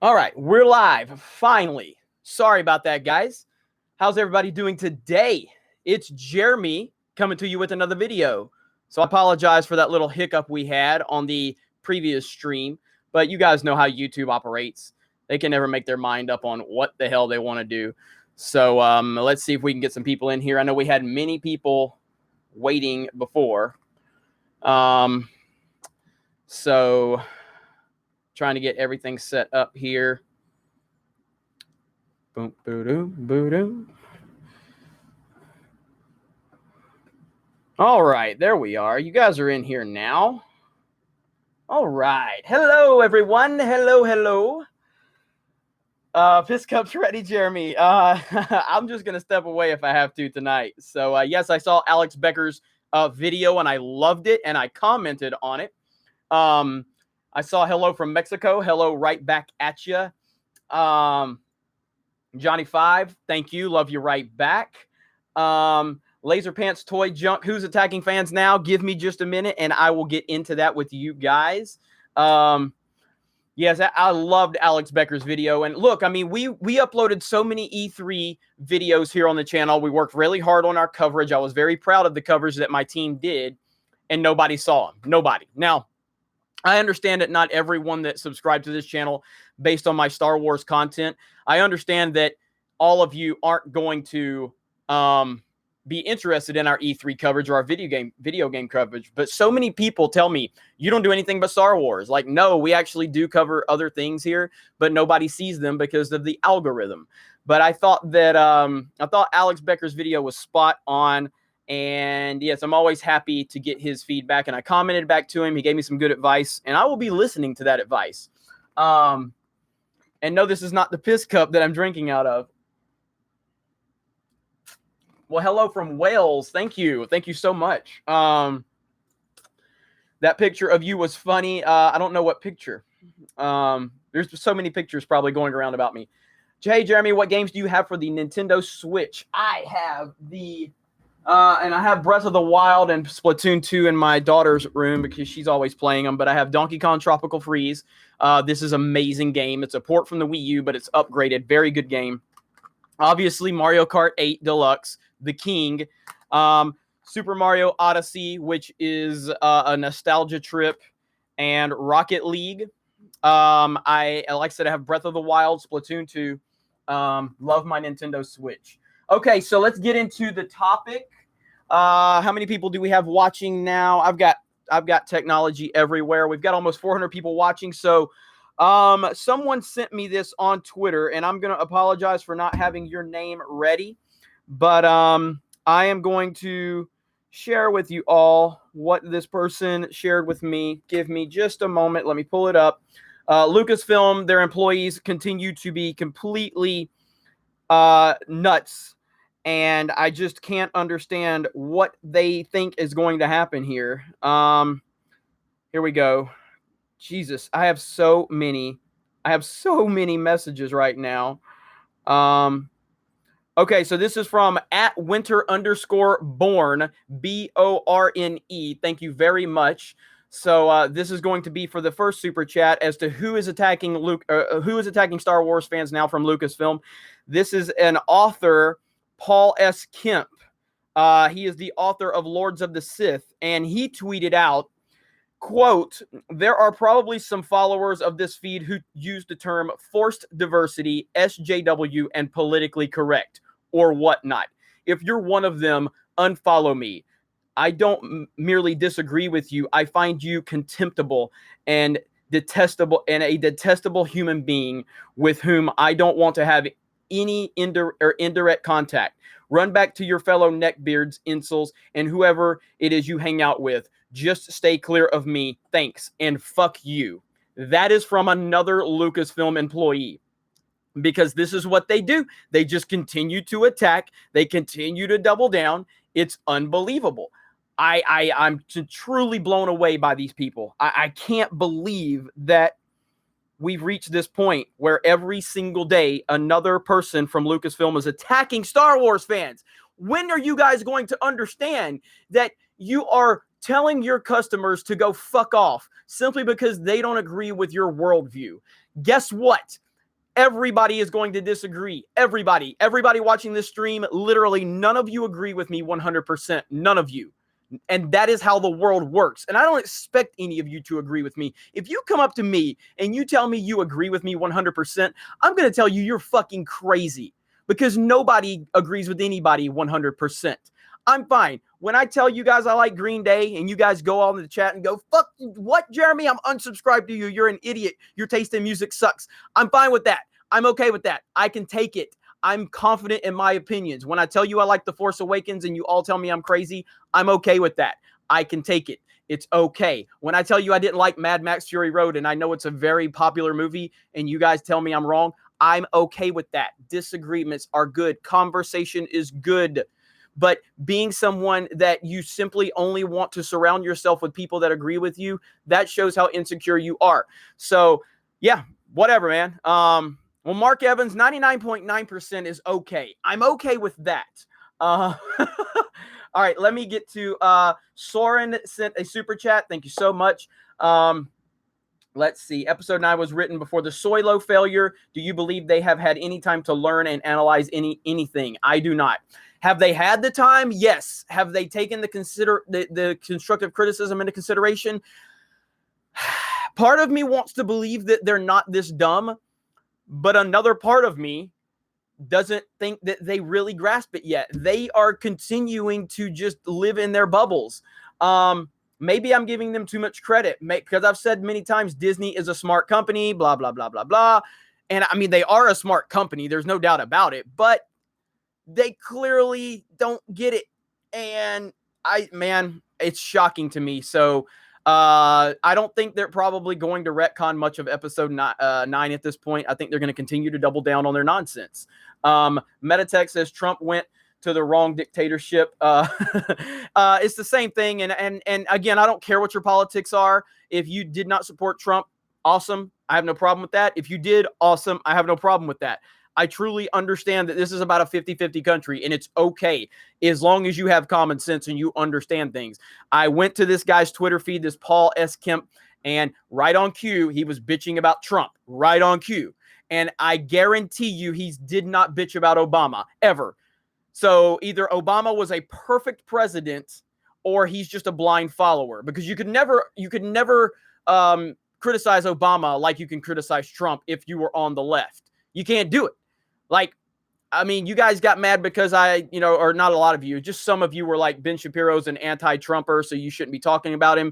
All right, we're live, finally. Sorry about that, guys. How's everybody doing today? It's Jeremy coming to you with another video. So I apologize for that little hiccup we had on the previous stream, but you guys know how YouTube operates. They can never make their mind up on what the hell they want to do. So let's see if we can get some people in here. I know we had many people waiting before. So trying to get everything set up here. Boom, boo-doo, boo-doo. All right, there we are. You guys are in here now. All right. Hello, everyone. Hello. Piss Cup's ready, Jeremy. I'm just going to step away if I have to tonight. So, yes, I saw Alex Becker's video, and I loved it, and I commented on it. I saw hello from Mexico. Hello right back at you. Johnny 5, thank you. Love you right back. Laser Pants Toy Junk, who's attacking fans now? Give me just a minute, and I will get into that with you guys. Yes, I loved Alex Becker's video. And look, I mean, we uploaded so many E3 videos here on the channel. We worked really hard on our coverage. I was very proud of the coverage that my team did, and nobody saw them. Nobody. Now, I understand that not everyone that subscribed to this channel based on my Star Wars content, I understand that all of you aren't going to be interested in our E3 coverage or our video game coverage. But so many people tell me, you don't do anything but Star Wars. Like, no, we actually do cover other things here, but nobody sees them because of the algorithm. But I thought that Alex Becker's video was spot on. And yes, I'm always happy to get his feedback. And I commented back to him. He gave me some good advice, and I will be listening to that advice. And no, this is not the piss cup that I'm drinking out of. Well, hello from Wales. Thank you. Thank you so much. That picture of you was funny. I don't know what picture. There's so many pictures probably going around about me. Hey, Jeremy, what games do you have for the Nintendo Switch? I have and I have Breath of the Wild and Splatoon 2 in my daughter's room because she's always playing them. But I have Donkey Kong Tropical Freeze. This is an amazing game. It's a port from the Wii U, but it's upgraded. Very good game. Obviously, Mario Kart 8 Deluxe, the king. Super Mario Odyssey, which is a nostalgia trip. And Rocket League. Like I said, I have Breath of the Wild, Splatoon 2. Love my Nintendo Switch. Okay, so let's get into the topic. How many people do we have watching now? I've got technology everywhere. We've got almost 400 people watching. So someone sent me this on Twitter, and I'm going to apologize for not having your name ready. But I am going to share with you all what this person shared with me. Give me just a moment. Let me pull it up. Lucasfilm, their employees continue to be completely nuts. And I just can't understand what they think is going to happen here. Here we go. Jesus, I have so many messages right now. Okay, so this is from @winter_born, BORNE. Thank you very much. So this is going to be for the first super chat as to who is attacking Star Wars fans now from Lucasfilm. This is an author, Paul S. Kemp. He is the author of Lords of the Sith, and he tweeted out, quote, "There are probably some followers of this feed who use the term forced diversity, SJW, and politically correct, or whatnot. If you're one of them, unfollow me. I don't merely disagree with you. I find you contemptible and detestable, and a detestable human being with whom I don't want to have any indirect contact. Run back to your fellow neckbeards, incels, and whoever it is you hang out with. Just stay clear of me. Thanks, and fuck you." That is from another Lucasfilm employee. Because this is what they do. They just continue to attack. They continue to double down. It's unbelievable. I'm truly blown away by these people. I can't believe that we've reached this point where every single day another person from Lucasfilm is attacking Star Wars fans. When are you guys going to understand that you are telling your customers to go fuck off simply because they don't agree with your worldview? Guess what? Everybody is going to disagree. Everybody watching this stream, literally none of you agree with me 100%. None of you. And that is how the world works. And I don't expect any of you to agree with me. If you come up to me and you tell me you agree with me 100%, I'm going to tell you you're fucking crazy, because nobody agrees with anybody 100%. I'm fine. When I tell you guys I like Green Day and you guys go all in the chat and go, fuck, what, Jeremy? I'm unsubscribed to you. You're an idiot. Your taste in music sucks. I'm fine with that. I'm okay with that. I can take it. I'm confident in my opinions. When I tell you I like The Force Awakens and you all tell me I'm crazy, I'm okay with that. I can take it. It's okay. When I tell you I didn't like Mad Max Fury Road and I know it's a very popular movie and you guys tell me I'm wrong, I'm okay with that. Disagreements are good. Conversation is good. But being someone that you simply only want to surround yourself with people that agree with you, that shows how insecure you are. So, yeah, whatever, man. Well, Mark Evans, 99.9% is okay. I'm okay with that. All right, let me get to Soren sent a super chat. Thank you so much. Let's see. Episode 9 was written before the Soilo failure. Do you believe they have had any time to learn and analyze anything? I do not. Have they had the time? Yes. Have they taken the constructive criticism into consideration? Part of me wants to believe that they're not this dumb, but another part of me doesn't think that they really grasp it yet. They are continuing to just live in their bubbles. Maybe I'm giving them too much credit because I've said many times Disney is a smart company, blah, blah, blah, blah, blah. And I mean, they are a smart company. There's no doubt about it, but they clearly don't get it. And it's shocking to me. So I don't think they're probably going to retcon much of episode 9 at this point. I think they're going to continue to double down on their nonsense. Metatech says Trump went to the wrong dictatorship. It's the same thing. And again, I don't care what your politics are. If you did not support Trump, awesome. I have no problem with that. If you did, awesome. I have no problem with that. I truly understand that this is about a 50-50 country, and it's okay as long as you have common sense and you understand things. I went to this guy's Twitter feed, this Paul S. Kemp, and right on cue, he was bitching about Trump. Right on cue. And I guarantee you he did not bitch about Obama, ever. So either Obama was a perfect president or he's just a blind follower, because you could never criticize Obama like you can criticize Trump if you were on the left. You can't do it. Like, I mean, you guys got mad because or not a lot of you, just some of you were like, Ben Shapiro's an anti-Trumper, so you shouldn't be talking about him.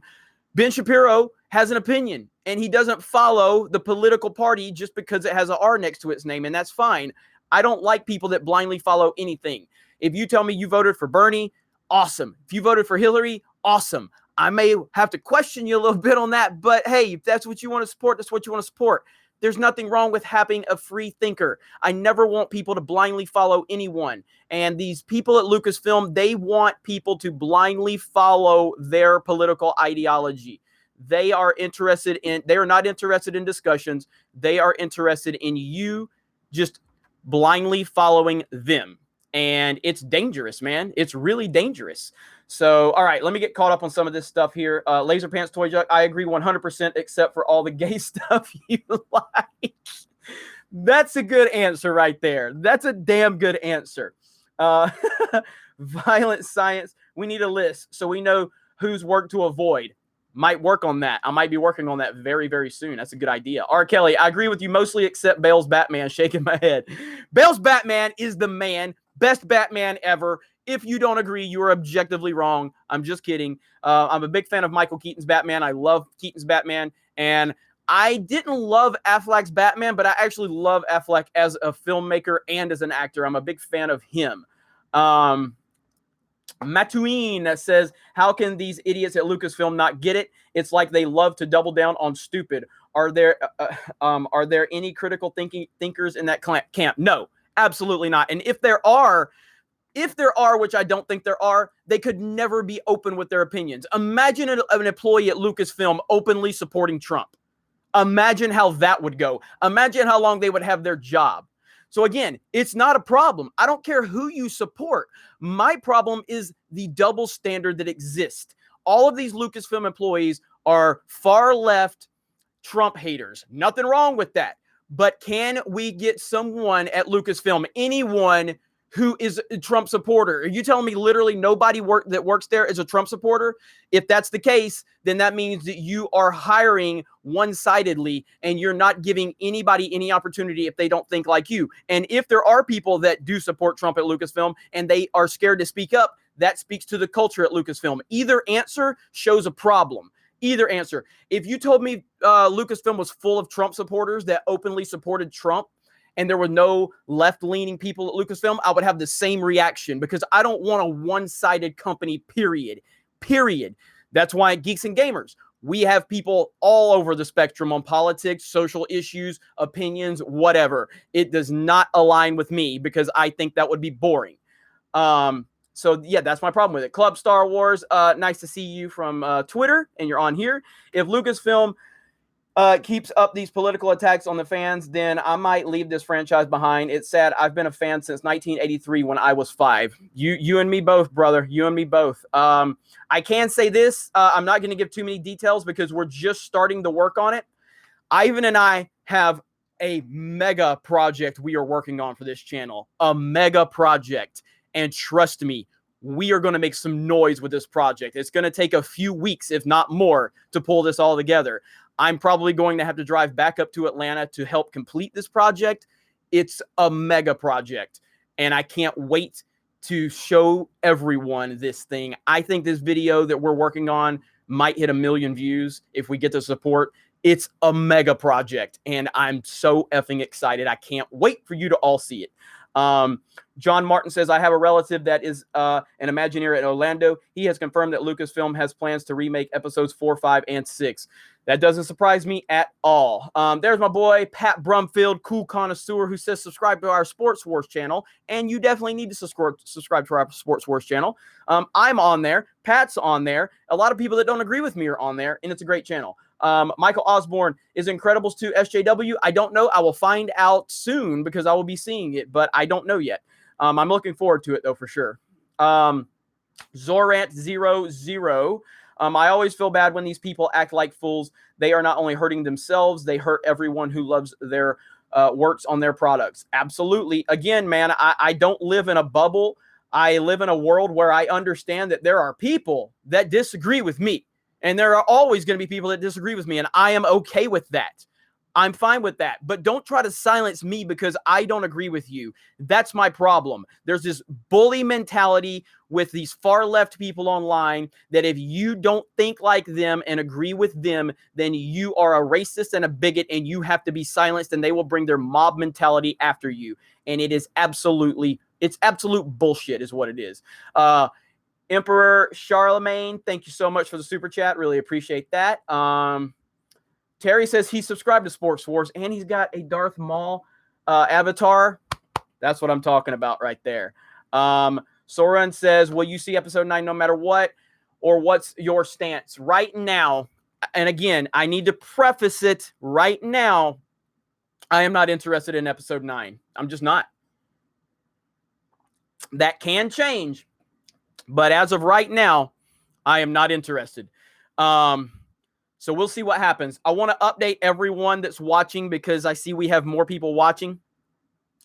Ben Shapiro has an opinion, and he doesn't follow the political party just because it has an R next to its name, and that's fine. I don't like people that blindly follow anything. If you tell me you voted for Bernie, awesome. If you voted for Hillary, awesome. I may have to question you a little bit on that, but hey, if that's what you want to support, that's what you want to support. There's nothing wrong with having a free thinker. I never want people to blindly follow anyone. And these people at Lucasfilm, they want people to blindly follow their political ideology. They are not interested in discussions. They are interested in you just blindly following them. And it's dangerous, man. It's really dangerous. So, all right, let me get caught up on some of this stuff here. Laser Pants Toy Jug, I agree 100% except for all the gay stuff you like. That's a good answer right there. That's a damn good answer. Violent Science, we need a list so we know whose work to avoid. Might work on that. I might be working on that very, very soon. That's a good idea. R. Kelly, I agree with you mostly except Bale's Batman. Shaking my head. Bale's Batman is the man. Best Batman ever. If you don't agree, you are objectively wrong. I'm just kidding. I'm a big fan of Michael Keaton's Batman. I love Keaton's Batman. And I didn't love Affleck's Batman, but I actually love Affleck as a filmmaker and as an actor. I'm a big fan of him. Matuine says, how can these idiots at Lucasfilm not get it? It's like they love to double down on stupid. Are there any critical thinkers in that camp? No, absolutely not. And if there are, which I don't think there are, they could never be open with their opinions. Imagine an employee at Lucasfilm openly supporting Trump. Imagine how that would go. Imagine how long they would have their job. So again, it's not a problem. I don't care who you support. My problem is the double standard that exists. All of these Lucasfilm employees are far left Trump haters. Nothing wrong with that. but can we get someone at Lucasfilm, anyone who is a Trump supporter? Are you telling me literally nobody that works there is a Trump supporter? If that's the case, then that means that you are hiring one-sidedly and you're not giving anybody any opportunity if they don't think like you. And if there are people that do support Trump at Lucasfilm and they are scared to speak up, that speaks to the culture at Lucasfilm. Either answer shows a problem. Either answer. If you told me Lucasfilm was full of Trump supporters that openly supported Trump, and there were no left-leaning people at Lucasfilm, I would have the same reaction, because I don't want a one-sided company, period. Period. That's why at Geeks and Gamers, we have people all over the spectrum on politics, social issues, opinions, whatever. It does not align with me because I think that would be boring. So, yeah, that's my problem with it. Club Star Wars, nice to see you from Twitter, and you're on here. If Lucasfilm keeps up these political attacks on the fans, then I might leave this franchise behind. It's sad. I've been a fan since 1983 when I was 5. You and me both, brother. You and me both. I can say this. I'm not going to give too many details because we're just starting to work on it. Ivan and I have a mega project we are working on for this channel. A mega project. And trust me, we are going to make some noise with this project. It's going to take a few weeks, if not more, to pull this all together. I'm probably going to have to drive back up to Atlanta to help complete this project. It's a mega project, and I can't wait to show everyone this thing. I think this video that we're working on might hit 1 million views if we get the support. It's a mega project, and I'm so effing excited. I can't wait for you to all see it. John Martin says, I have a relative that is an Imagineer at Orlando. He has confirmed that Lucasfilm has plans to remake episodes 4, 5, and 6. That doesn't surprise me at all. There's my boy, Pat Brumfield, cool connoisseur, who says subscribe to our Sports Wars channel. And you definitely need to subscribe to our Sports Wars channel. I'm on there. Pat's on there. A lot of people that don't agree with me are on there, and it's a great channel. Michael Osborne, is Incredibles 2 SJW? I don't know. I will find out soon because I will be seeing it, but I don't know yet. I'm looking forward to it, though, for sure. Zorant00. I always feel bad when these people act like fools. They are not only hurting themselves, they hurt everyone who loves their works on their products. Absolutely. Again, man, I don't live in a bubble. I live in a world where I understand that there are people that disagree with me. And there are always going to be people that disagree with me, and I am okay with that. I'm fine with that. But don't try to silence me because I don't agree with you. That's my problem. There's this bully mentality with these far left people online that if you don't think like them and agree with them, then you are a racist and a bigot and you have to be silenced, and they will bring their mob mentality after you. And it is absolute bullshit is what it is. Emperor Charlemagne, thank you so much for the super chat. Really appreciate that. Terry says he subscribed to Sports Wars and he's got a Darth Maul avatar. That's what I'm talking about right there. Soren says, will you see episode 9 no matter what? Or what's your stance right now? And again, I need to preface it right now. I am not interested in episode 9. I'm just not. That can change. But as of right now, I am not interested. So we'll see what happens. I want to update everyone that's watching because I see we have more people watching.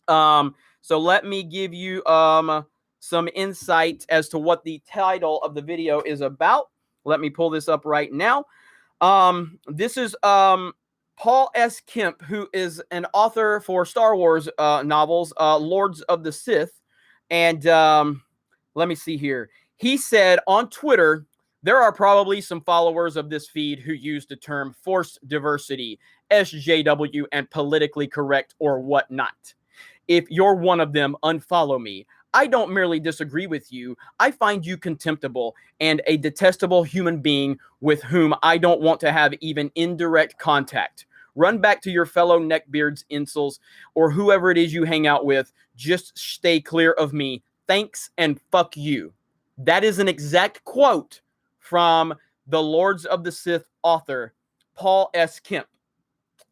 So let me give you some insight as to what the title of the video is about. Let me pull this up right now. This is Paul S. Kemp, who is an author for Star Wars novels, Lords of the Sith. And let me see here. He said on Twitter, there are probably some followers of this feed who use the term forced diversity, SJW, and politically correct or whatnot. If you're one of them, unfollow me. I don't merely disagree with you. I find you contemptible and a detestable human being with whom I don't want to have even indirect contact. Run back to your fellow neckbeards, incels, or whoever it is you hang out with. Just stay clear of me. Thanks and fuck you. That is an exact quote from the Lords of the Sith author, Paul S. Kemp.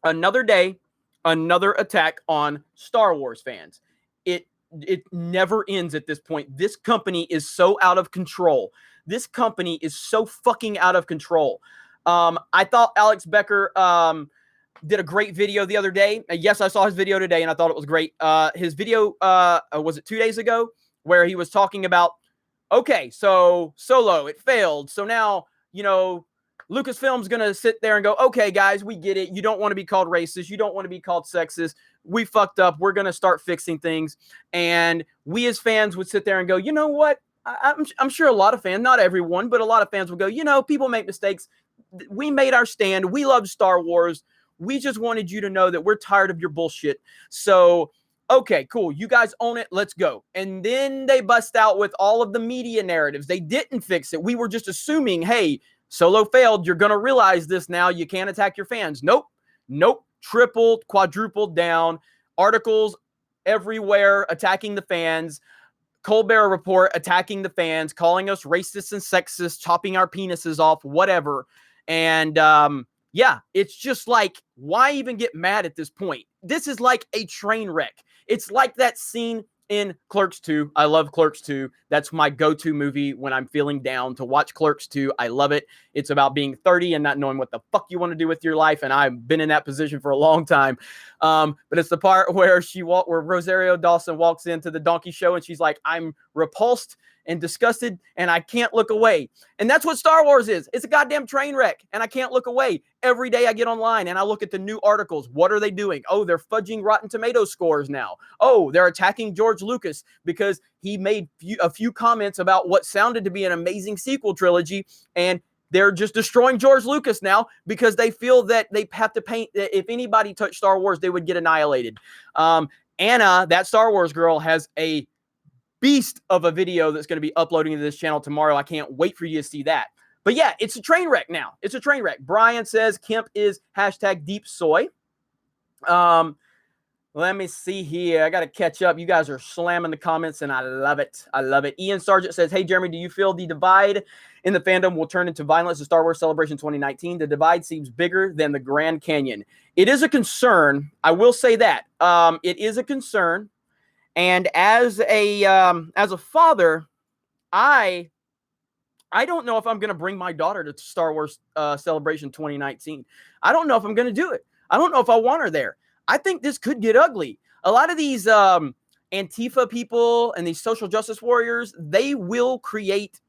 Another day, another attack on Star Wars fans. It never ends at this point. This company is so out of control. This company is so fucking out of control. I thought Alex Becker did a great video the other day. Yes, I saw his video today, and I thought it was great. His video, was it 2 days ago, where he was talking about, okay, so Solo, it failed. So now, Lucasfilm's going to sit there and go, okay, guys, we get it. You don't want to be called racist. You don't want to be called sexist. We fucked up. We're going to start fixing things. And we as fans would sit there and go, you know what? I'm sure a lot of fans, not everyone, but a lot of fans will go, people make mistakes. We made our stand. We love Star Wars. We just wanted you to know that we're tired of your bullshit. So, okay, cool. You guys own it. Let's go. And then they bust out with all of the media narratives. They didn't fix it. We were just assuming, hey, Solo failed. You're going to realize this now. You can't attack your fans. Nope. Tripled, quadrupled down. Articles everywhere attacking the fans. Colbert Report attacking the fans, calling us racist and sexist, chopping our penises off, whatever. And yeah, it's just like, why even get mad at this point? This is like a train wreck. It's like that scene in Clerks 2. I love Clerks 2. That's my go-to movie when I'm feeling down, to watch Clerks 2. I love it. It's about being 30 and not knowing what the fuck you want to do with your life. And I've been in that position for a long time. But it's the part where where Rosario Dawson walks into the donkey show and she's like, I'm repulsed and disgusted, and I can't look away. And that's what Star Wars is. It's a goddamn train wreck, and I can't look away. Every day I get online and I look at the new articles. What are they doing? Oh, they're fudging Rotten Tomato scores now. Oh, they're attacking George Lucas because he made a few comments about what sounded to be an amazing sequel trilogy, and they're just destroying George Lucas now because they feel that they have to paint that if anybody touched Star Wars, they would get annihilated. Anna, that Star Wars girl, has a beast of a video that's going to be uploading to this channel tomorrow. I can't wait for you to see that. But yeah, it's a train wreck now. It's a train wreck. Brian says Kemp is #deep soy. Let me see here. I got to catch up. You guys are slamming the comments, and I love it. I love it. Ian Sargent says, hey, Jeremy, do you feel the divide in the fandom will turn into violence in Star Wars Celebration 2019? The divide seems bigger than the Grand Canyon. It is a concern. I will say that. It is a concern. And as a father, I don't know if I'm going to bring my daughter to Star Wars Celebration 2019. I don't know if I'm going to do it. I don't know if I want her there. I think this could get ugly. A lot of these Antifa people and these social justice warriors, they will create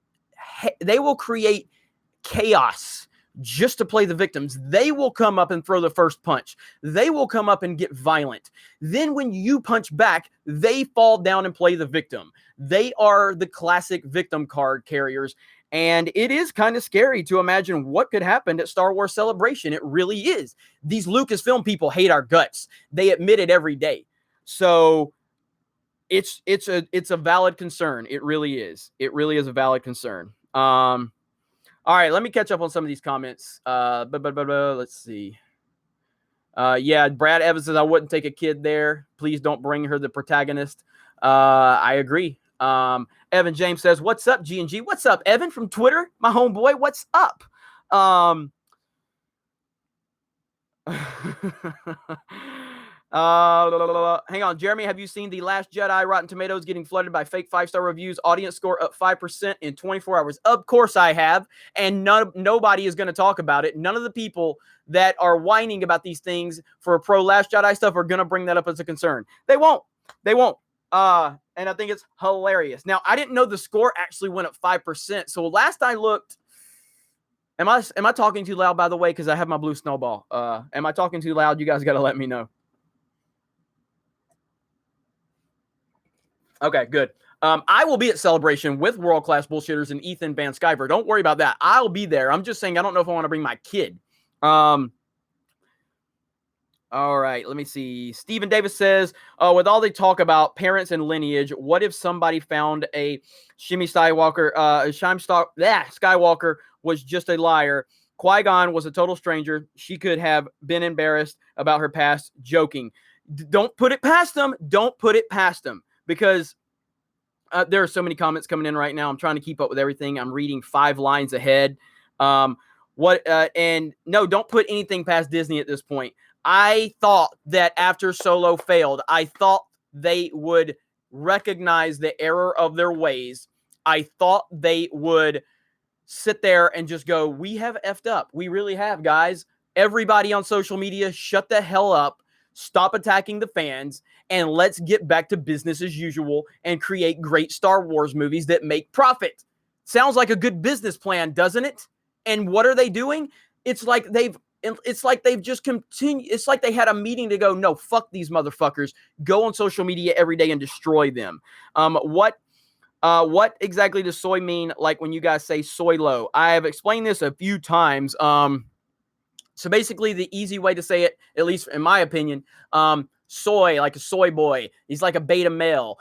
chaos just to play the victims. They will come up and throw the first punch. They will come up and get violent. Then when you punch back, they fall down and play the victim. They are the classic victim card carriers. And it is kind of scary to imagine what could happen at Star Wars Celebration. It really is. These Lucasfilm people hate our guts. They admit it every day. So it's a valid concern. It really is. It really is a valid concern. All right, let me catch up on some of these comments. Let's see. Yeah, Brad Evans says, I wouldn't take a kid there. Please don't bring her the protagonist. I agree. Evan James says, what's up, G&G? What's up, Evan from Twitter? My homeboy, what's up? Hang on, Jeremy, have you seen The Last Jedi? Rotten Tomatoes getting flooded by fake 5-star reviews. Audience score up 5% in 24 hours. Of course I have, and nobody is going to talk about it. None of the people that are whining about these things for pro Last Jedi stuff are going to bring that up as a concern. They won't. And I think it's hilarious. Now, I didn't know the score actually went up 5%. So last I looked, am I talking too loud, by the way? Because I have my blue snowball. Am I talking too loud? You guys got to let me know. Okay, good. I will be at Celebration with World Class Bullshitters and Ethan Van Sciver. Don't worry about that. I'll be there. I'm just saying I don't know if I want to bring my kid. All right, let me see. Stephen Davis says, with all the talk about parents and lineage, what if somebody found a Skywalker was just a liar? Qui-Gon was a total stranger. She could have been embarrassed about her past, joking. Don't put it past them. Don't put it past them. Because there are so many comments coming in right now. I'm trying to keep up with everything. I'm reading 5 lines ahead. And no, don't put anything past Disney at this point. I thought that after Solo failed, I thought they would recognize the error of their ways. I thought they would sit there and just go, we have effed up. We really have, guys. everybody on social media, shut the hell up, stop attacking the fans, and let's get back to business as usual and create great Star Wars movies that make profit. Sounds like a good business plan, doesn't it? And what are they doing? It's like they've just continued. It's like they had a meeting to go, no, fuck these motherfuckers. Go on social media every day and destroy them. What exactly does soy mean? Like when you guys say soy low, I have explained this a few times. So basically the easy way to say it, at least in my opinion, soy, like a soy boy, he's like a beta male.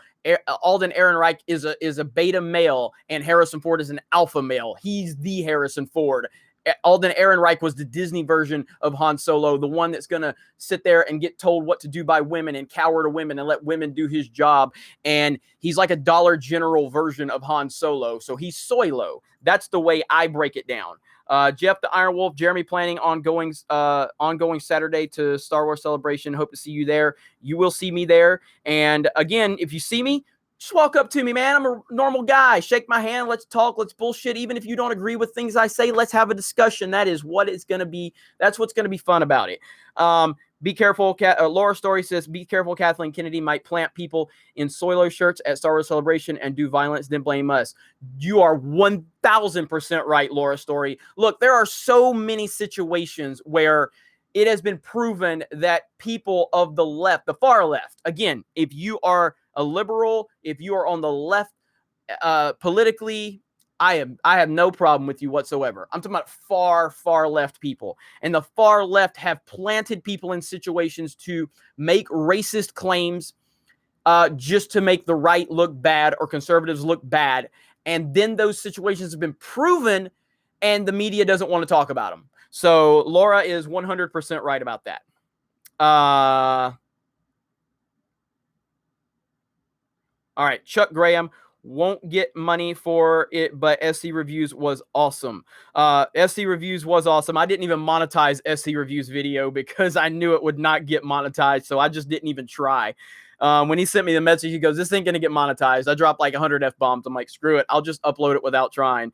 Alden Ehrenreich is a beta male, and Harrison Ford is an alpha male. He's the Harrison Ford. Alden Ehrenreich was the Disney version of Han Solo, the one that's going to sit there and get told what to do by women and cower to women and let women do his job. And he's like a Dollar General version of Han Solo. So he's soy low. That's the way I break it down. Jeff the Iron Wolf, Jeremy planning on ongoing Saturday to Star Wars Celebration. Hope to see you there. You will see me there. And again, if you see me, just walk up to me, man. I'm a normal guy. Shake my hand. Let's talk. Let's bullshit. Even if you don't agree with things I say, let's have a discussion. That is what it's going to be. That's what's going to be fun about it. Be careful. Laura Story says, be careful. Kathleen Kennedy might plant people in Soilo shirts at Star Wars Celebration and do violence, then blame us. You are 1,000% right, Laura Story. Look, there are so many situations where it has been proven that people of the left, the far left, again, if you are a liberal, if you are on the left politically, I have no problem with you whatsoever. I'm talking about far left people. And the far left have planted people in situations to make racist claims just to make the right look bad or conservatives look bad. And then those situations have been proven and the media doesn't want to talk about them. So Laura is 100% right about that. All right, Chuck Graham won't get money for it, but SC Reviews was awesome. SC Reviews was awesome. I didn't even monetize SC Reviews video because I knew it would not get monetized, so I just didn't even try. When he sent me the message, he goes, this ain't going to get monetized. I dropped like 100 F-bombs. I'm like, screw it. I'll just upload it without trying.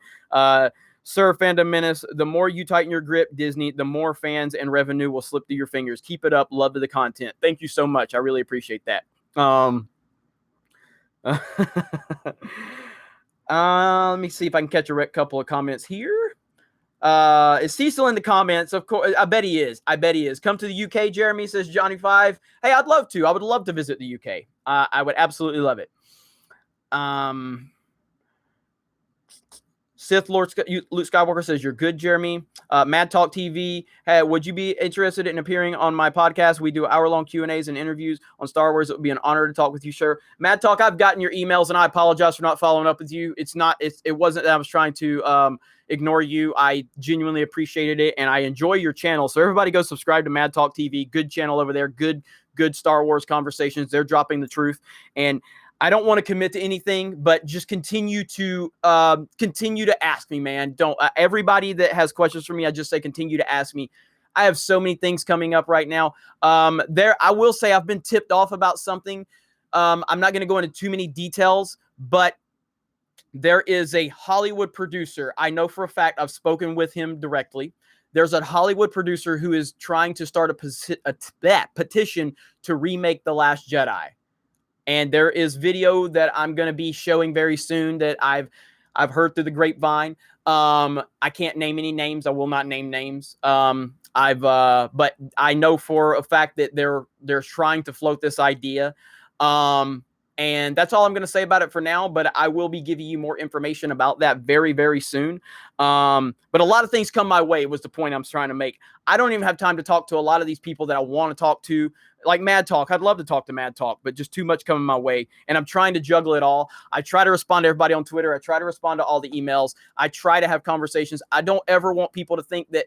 Sir Fandom Menace, the more you tighten your grip, Disney, the more fans and revenue will slip through your fingers. Keep it up. Love to the content. Thank you so much. I really appreciate that. Let me see if I can catch a couple of comments here. Is Cecil in the comments? Of course, I bet he is. Come to the UK, Jeremy, says Johnny 5. Hey, I'd love to. I would love to visit the UK. I would absolutely love it. Sith Lord Luke Skywalker says, you're good, Jeremy. Mad Talk TV, hey, would you be interested in appearing on my podcast? We do hour-long Q&As and interviews on Star Wars. It would be an honor to talk with you, sir. Mad Talk, I've gotten your emails, and I apologize for not following up with you. It wasn't that I was trying to ignore you. I genuinely appreciated it, and I enjoy your channel. So everybody go subscribe to Mad Talk TV. Good channel over there. Good Star Wars conversations. They're dropping the truth. And I don't want to commit to anything, but just continue to ask me, man. Don't everybody that has questions for me, I just say continue to ask me. I have so many things coming up right now. I will say I've been tipped off about something. I'm not going to go into too many details, but there is a Hollywood producer. I know for a fact I've spoken with him directly. There's a Hollywood producer who is trying to start a petition to remake The Last Jedi. And there is video that I'm going to be showing very soon that I've heard through the grapevine. I can't name any names. I will not name names. But I know for a fact that they're trying to float this idea. And that's all I'm going to say about it for now, but I will be giving you more information about that very, very soon. But a lot of things come my way was the point I'm trying to make. I don't even have time to talk to a lot of these people that I want to talk to, like Mad Talk. I'd love to talk to Mad Talk, but just too much coming my way. And I'm trying to juggle it all. I try to respond to everybody on Twitter. I try to respond to all the emails. I try to have conversations. I don't ever want people to think that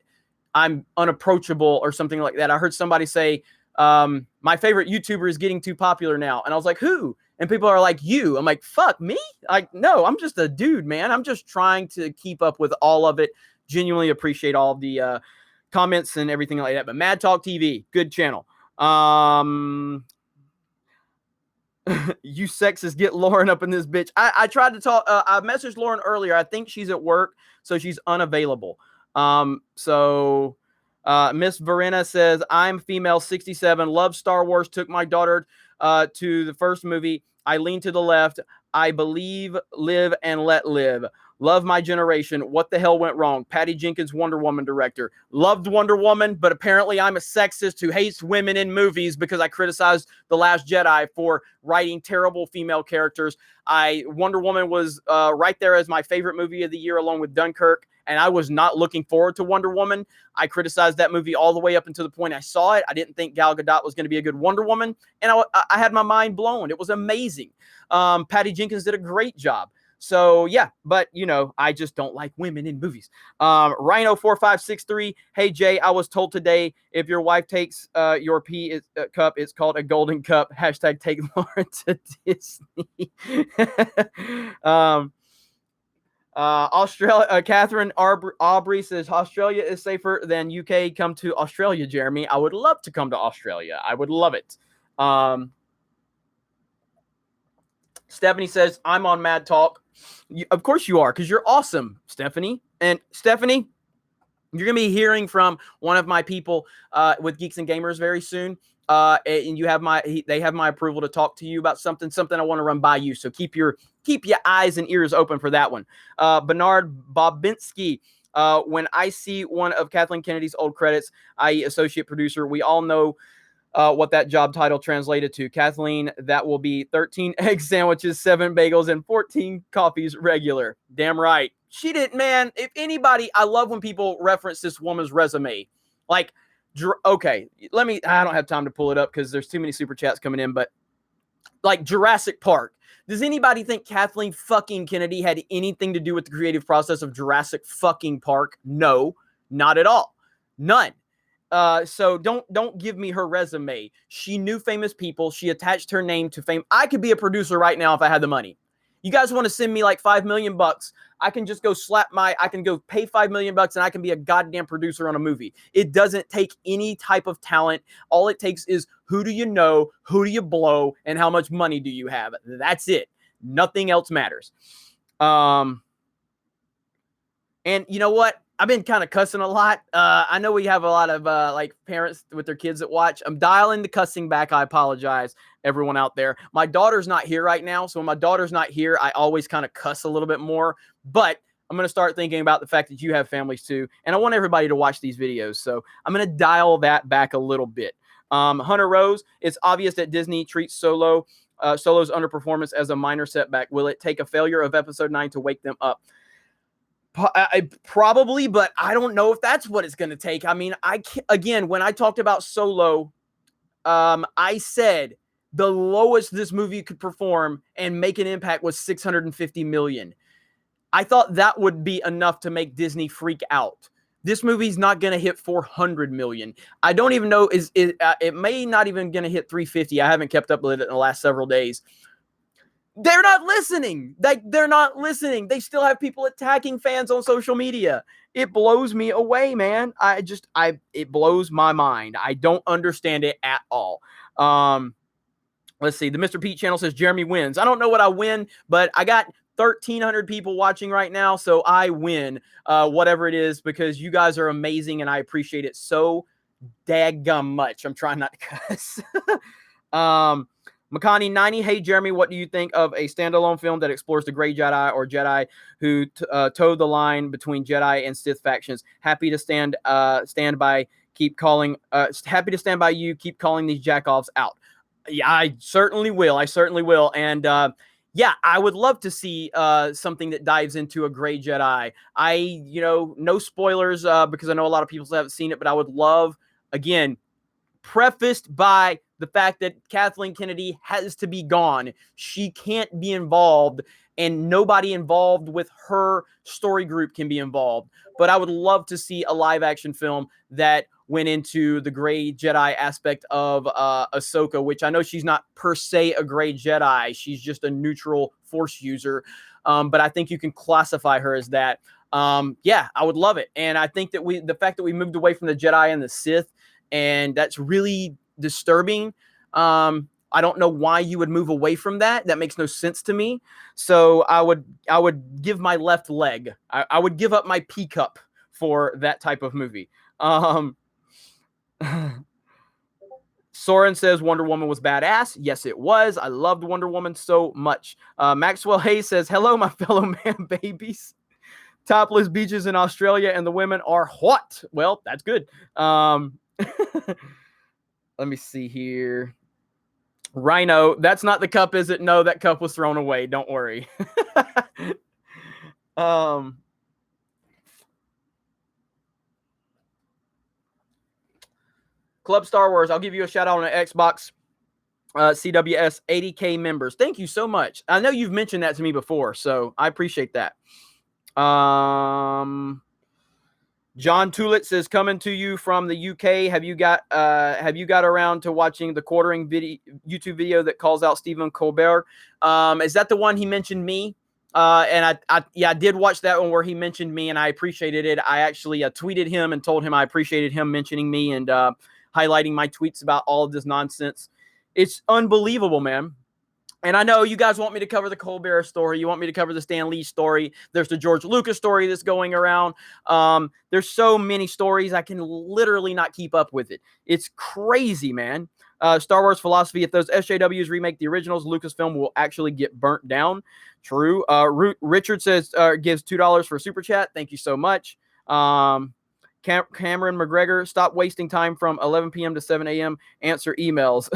I'm unapproachable or something like that. I heard somebody say, my favorite YouTuber is getting too popular now. And I was like, who? And people are like, you. I'm like, fuck me? Like, no, I'm just a dude, man. I'm just trying to keep up with all of it. Genuinely appreciate all the comments and everything like that. But Mad Talk TV, good channel. You sexist, get Lauren up in this bitch. I tried to talk. I messaged Lauren earlier. I think she's at work, so she's unavailable. So Miss Verena says, I'm female 67, love Star Wars, took my daughter to the first movie. I lean to the left. I believe, live, and let live. Love my generation. What the hell went wrong? Patty Jenkins, Wonder Woman director. Loved Wonder Woman, but apparently I'm a sexist who hates women in movies because I criticized The Last Jedi for writing terrible female characters. Wonder Woman was right there as my favorite movie of the year, along with Dunkirk, and I was not looking forward to Wonder Woman. I criticized that movie all the way up until the point I saw it. I didn't think Gal Gadot was going to be a good Wonder Woman, and I had my mind blown. It was amazing. Patty Jenkins did a great job. So, yeah, but, you know, I just don't like women in movies. Rhino4563, hey, Jay, I was told today if your wife takes your pee cup, it's called a golden cup. Hashtag take Lauren to Disney. Australia, Catherine Aubrey says, Australia is safer than UK. Come to Australia, Jeremy. I would love to come to Australia. I would love it. Stephanie says, I'm on Mad Talk. Of course you are, because you're awesome, Stephanie. And Stephanie, you're going to be hearing from one of my people with Geeks and Gamers very soon. And you have they have my approval to talk to you about something I want to run by you. So keep your eyes and ears open for that one. Bernard Bobinski. When I see one of Kathleen Kennedy's old credits, i.e. associate producer, we all know what that job title translated to. Kathleen, that will be 13 egg sandwiches, 7 bagels, and 14 coffees regular. Damn right. She did, man. If anybody, I love when people reference this woman's resume. Like, okay, I don't have time to pull it up because there's too many super chats coming in, but like Jurassic Park. Does anybody think Kathleen fucking Kennedy had anything to do with the creative process of Jurassic fucking Park? No, not at all. None. So don't give me her resume. She knew famous people. She attached her name to fame. I could be a producer right now if I had the money. You guys want to send me like $5 million? I can just go I can go pay $5 million and I can be a goddamn producer on a movie. It doesn't take any type of talent. All it takes is who do you know, who do you blow, and how much money do you have? That's it. Nothing else matters. And you know what? I've been kind of cussing a lot. I know we have a lot of like parents with their kids that watch. I'm dialing the cussing back. I apologize, everyone out there. My daughter's not here right now, so when my daughter's not here, I always kind of cuss a little bit more. But I'm going to start thinking about the fact that you have families too, and I want everybody to watch these videos. So I'm going to dial that back a little bit. Hunter Rose, it's obvious that Disney treats Solo's underperformance as a minor setback. Will it take a failure of Episode 9 to wake them up? Probably, but I don't know if that's what it's going to take. I mean, again, when I talked about Solo, I said the lowest this movie could perform and make an impact was $650 million. I thought that would be enough to make Disney freak out. This movie's not going to hit $400 million. I don't even know it may not even going to hit $350. I haven't kept up with it in the last several days. They're not listening. They're not listening. They still have people attacking fans on social media. It blows me away, man. It blows my mind. I don't understand it at all. Let's see. The Mr. Pete channel says Jeremy wins. I don't know what I win, but I got 1,300 people watching right now, so I win whatever it is because you guys are amazing and I appreciate it so daggum much. I'm trying not to cuss. Makani90, hey, Jeremy, what do you think of a standalone film that explores the Grey Jedi or Jedi who towed the line between Jedi and Sith factions? Happy to stand by. Keep calling. Happy to stand by you. Keep calling these jackoffs out. Yeah, I certainly will. And yeah, I would love to see something that dives into a Grey Jedi. No spoilers because I know a lot of people haven't seen it, but I would love, again, prefaced by the fact that Kathleen Kennedy has to be gone. She can't be involved, and nobody involved with her story group can be involved. But I would love to see a live-action film that went into the Grey Jedi aspect of Ahsoka, which I know she's not per se a Grey Jedi. She's just a neutral Force user. But I think you can classify her as that. Yeah, I would love it. And I think that the fact that we moved away from the Jedi and the Sith, and that's really disturbing. I don't know why you would move away from that. That makes no sense to me. So I would give my left leg. I would give up my pea cup for that type of movie. Soren says Wonder Woman was badass. Yes, it was. I loved Wonder Woman so much. Maxwell Hayes says, hello, my fellow man babies. Topless beaches in Australia and the women are hot. Well, that's good. Let me see here. Rhino, that's not the cup, is it? No, that cup was thrown away. Don't worry. Club Star Wars, I'll give you a shout out on an Xbox. CWS 80K members. Thank you so much. I know you've mentioned that to me before, so I appreciate that. John Tulit says, coming to you from the UK. Have you got around to watching the quartering YouTube video that calls out Stephen Colbert? Is that the one he mentioned me? And I did watch that one where he mentioned me, and I appreciated it. I actually tweeted him and told him I appreciated him mentioning me and highlighting my tweets about all of this nonsense. It's unbelievable, man. And I know you guys want me to cover the Colbert story. You want me to cover the Stan Lee story. There's the George Lucas story that's going around. There's so many stories. I can literally not keep up with it. It's crazy, man. Star Wars philosophy. If those SJWs remake the originals, Lucasfilm will actually get burnt down. True. Richard says, gives $2 for a super chat. Thank you so much. Cameron McGregor, stop wasting time from 11 p.m. to 7 a.m. Answer emails.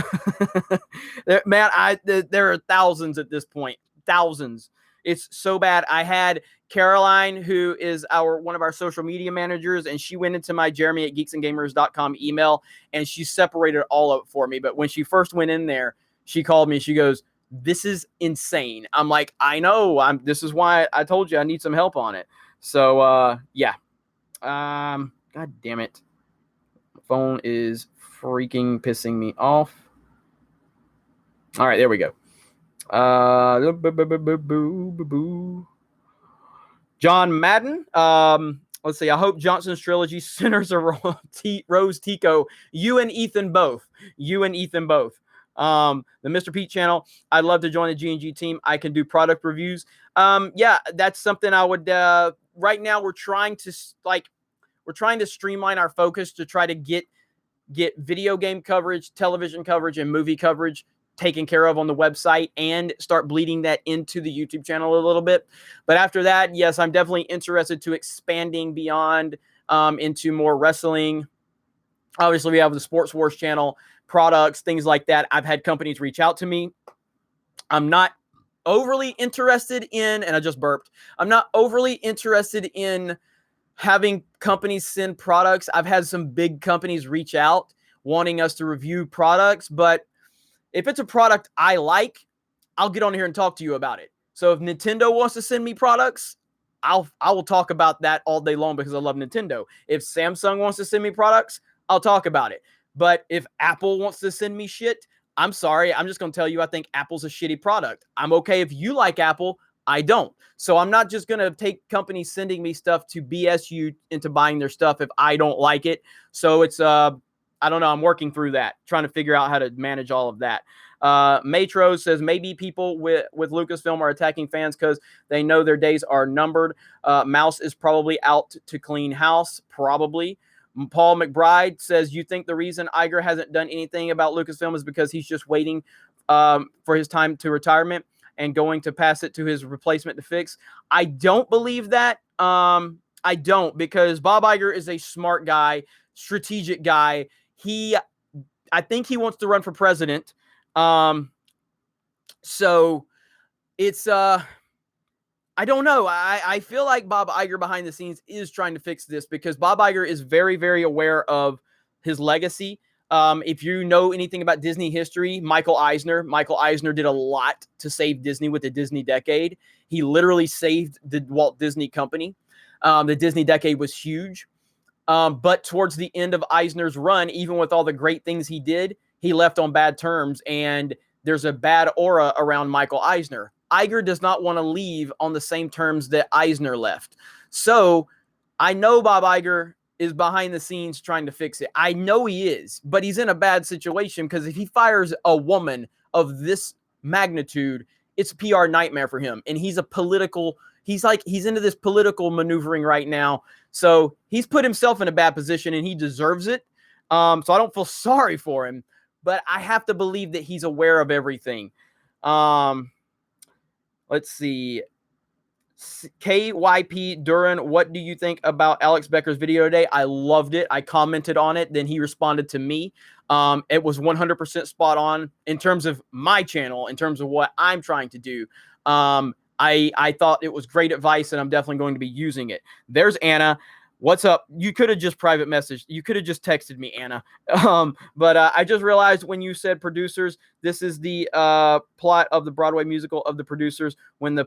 Man, there are thousands at this point. Thousands. It's so bad. I had Caroline, who is one of our social media managers, and she went into my jeremy@geeksandgamers.com email, and she separated all of it for me. But when she first went in there, she called me. She goes, this is insane. I'm like, I know. This is why I told you I need some help on it. So, yeah. God damn it. My phone is freaking pissing me off. All right, there we go. John Madden. Let's see. I hope Johnson's trilogy centers around Rose Tico. You and Ethan both. The Mr. Pete channel. I'd love to join the G&G team. I can do product reviews. Yeah, that's something I would. Right now, we're trying to streamline our focus to try to get video game coverage, television coverage, and movie coverage taken care of on the website and start bleeding that into the YouTube channel a little bit. But after that, yes, I'm definitely interested to expanding beyond into more wrestling. Obviously, we have the Sports Wars channel, products, things like that. I've had companies reach out to me. I'm not overly interested in, and I just burped. I'm not overly interested in having companies send products. I've had some big companies reach out wanting us to review products, but if it's a product I like, I'll get on here and talk to you about it. So if Nintendo wants to send me products, I will talk about that all day long because I love Nintendo. If Samsung wants to send me products, I'll talk about it. But if Apple wants to send me shit, I'm sorry. I'm just going to tell you I think Apple's a shitty product. I'm okay if you like Apple. I don't. So I'm not just going to take companies sending me stuff to BS you into buying their stuff if I don't like it. So it's, I don't know. I'm working through that, trying to figure out how to manage all of that. Matro says maybe people with Lucasfilm are attacking fans because they know their days are numbered. Mouse is probably out to clean house. Probably. Paul McBride says, you think the reason Iger hasn't done anything about Lucasfilm is because he's just waiting for his time to retirement and going to pass it to his replacement to fix? I don't believe that. I don't, because Bob Iger is a smart guy, strategic guy. I think he wants to run for president. So it's, I don't know. I feel like Bob Iger behind the scenes is trying to fix this because Bob Iger is very, very aware of his legacy. If you know anything about Disney history, Michael Eisner did a lot to save Disney with the Disney Decade. He literally saved the Walt Disney Company. The Disney Decade was huge. But towards the end of Eisner's run, even with all the great things he did, he left on bad terms, and there's a bad aura around Michael Eisner. Iger does not want to leave on the same terms that Eisner left. So I know Bob Iger is behind the scenes trying to fix it. I know he is, but he's in a bad situation because if he fires a woman of this magnitude, it's a PR nightmare for him. And he's into this political maneuvering right now. So he's put himself in a bad position and he deserves it. So I don't feel sorry for him, but I have to believe that he's aware of everything. Let's see. KYP Duran, what do you think about Alex Becker's video today? I loved it. I commented on it. Then he responded to me. It was 100% spot on in terms of my channel, in terms of what I'm trying to do. I thought it was great advice, and I'm definitely going to be using it. There's Anna. What's up? You could have just private messaged. You could have just texted me, Anna. But I just realized when you said producers, this is the plot of the Broadway musical of the producers when they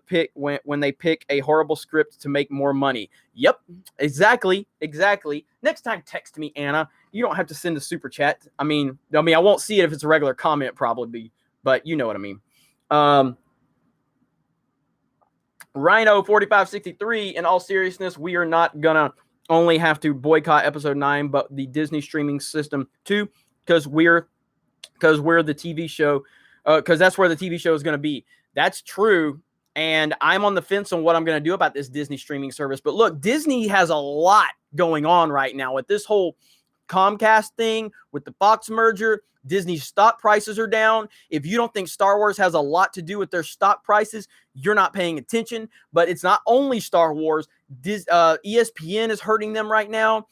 pick a horrible script to make more money. Yep, exactly. Next time, text me, Anna. You don't have to send a super chat. I mean, I won't see it if it's a regular comment, probably, but you know what I mean. Rhino 4563. In all seriousness, we are not gonna only have to boycott episode 9, but the Disney streaming system too, because we're the TV show, because that's where the TV show is going to be. That's true, and I'm on the fence on what I'm going to do about this Disney streaming service. But look, Disney has a lot going on right now with this whole Comcast thing, with the Fox merger. Disney's stock prices are down. If you don't think Star Wars has a lot to do with their stock prices, you're not paying attention. But it's not only Star Wars. ESPN is hurting them right now.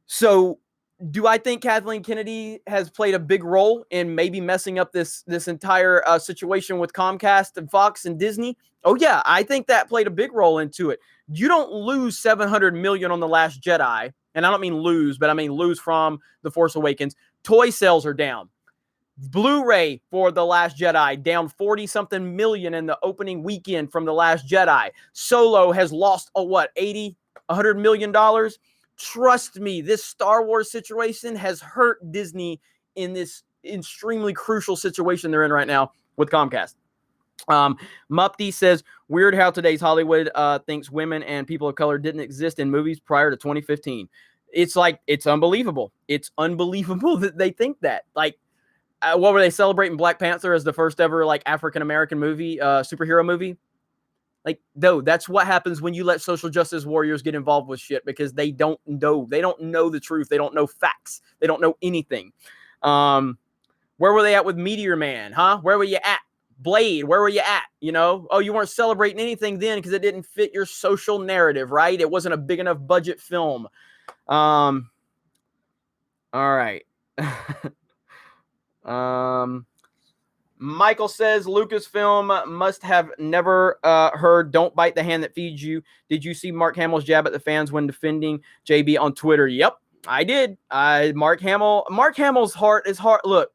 So do I think Kathleen Kennedy has played a big role in maybe messing up this entire situation with Comcast and Fox and Disney? Oh, yeah, I think that played a big role into it. You don't lose $700 million on The Last Jedi. And I don't mean lose, but I mean lose from The Force Awakens. Toy sales are down. Blu-ray for The Last Jedi down 40-something million in the opening weekend from The Last Jedi. Solo has lost, $100 million? Trust me, this Star Wars situation has hurt Disney in this extremely crucial situation they're in right now with Comcast. Mupti says, weird how today's Hollywood thinks women and people of color didn't exist in movies prior to 2015. It's unbelievable. It's unbelievable that they think that. Like, what were they celebrating Black Panther as the first ever African-American movie, superhero movie? No, that's what happens when you let social justice warriors get involved with shit, because they don't know. They don't know the truth. They don't know facts. They don't know anything. Where were they at with Meteor Man, huh? Where were you at? Blade, where were you at? You weren't celebrating anything then because it didn't fit your social narrative, right? It wasn't a big enough budget film. All right. Michael says Lucasfilm must have never heard "Don't bite the hand that feeds you." Did you see Mark Hamill's jab at the fans when defending JB on Twitter? Yep, I did. Mark Hamill's heart is hard. Look,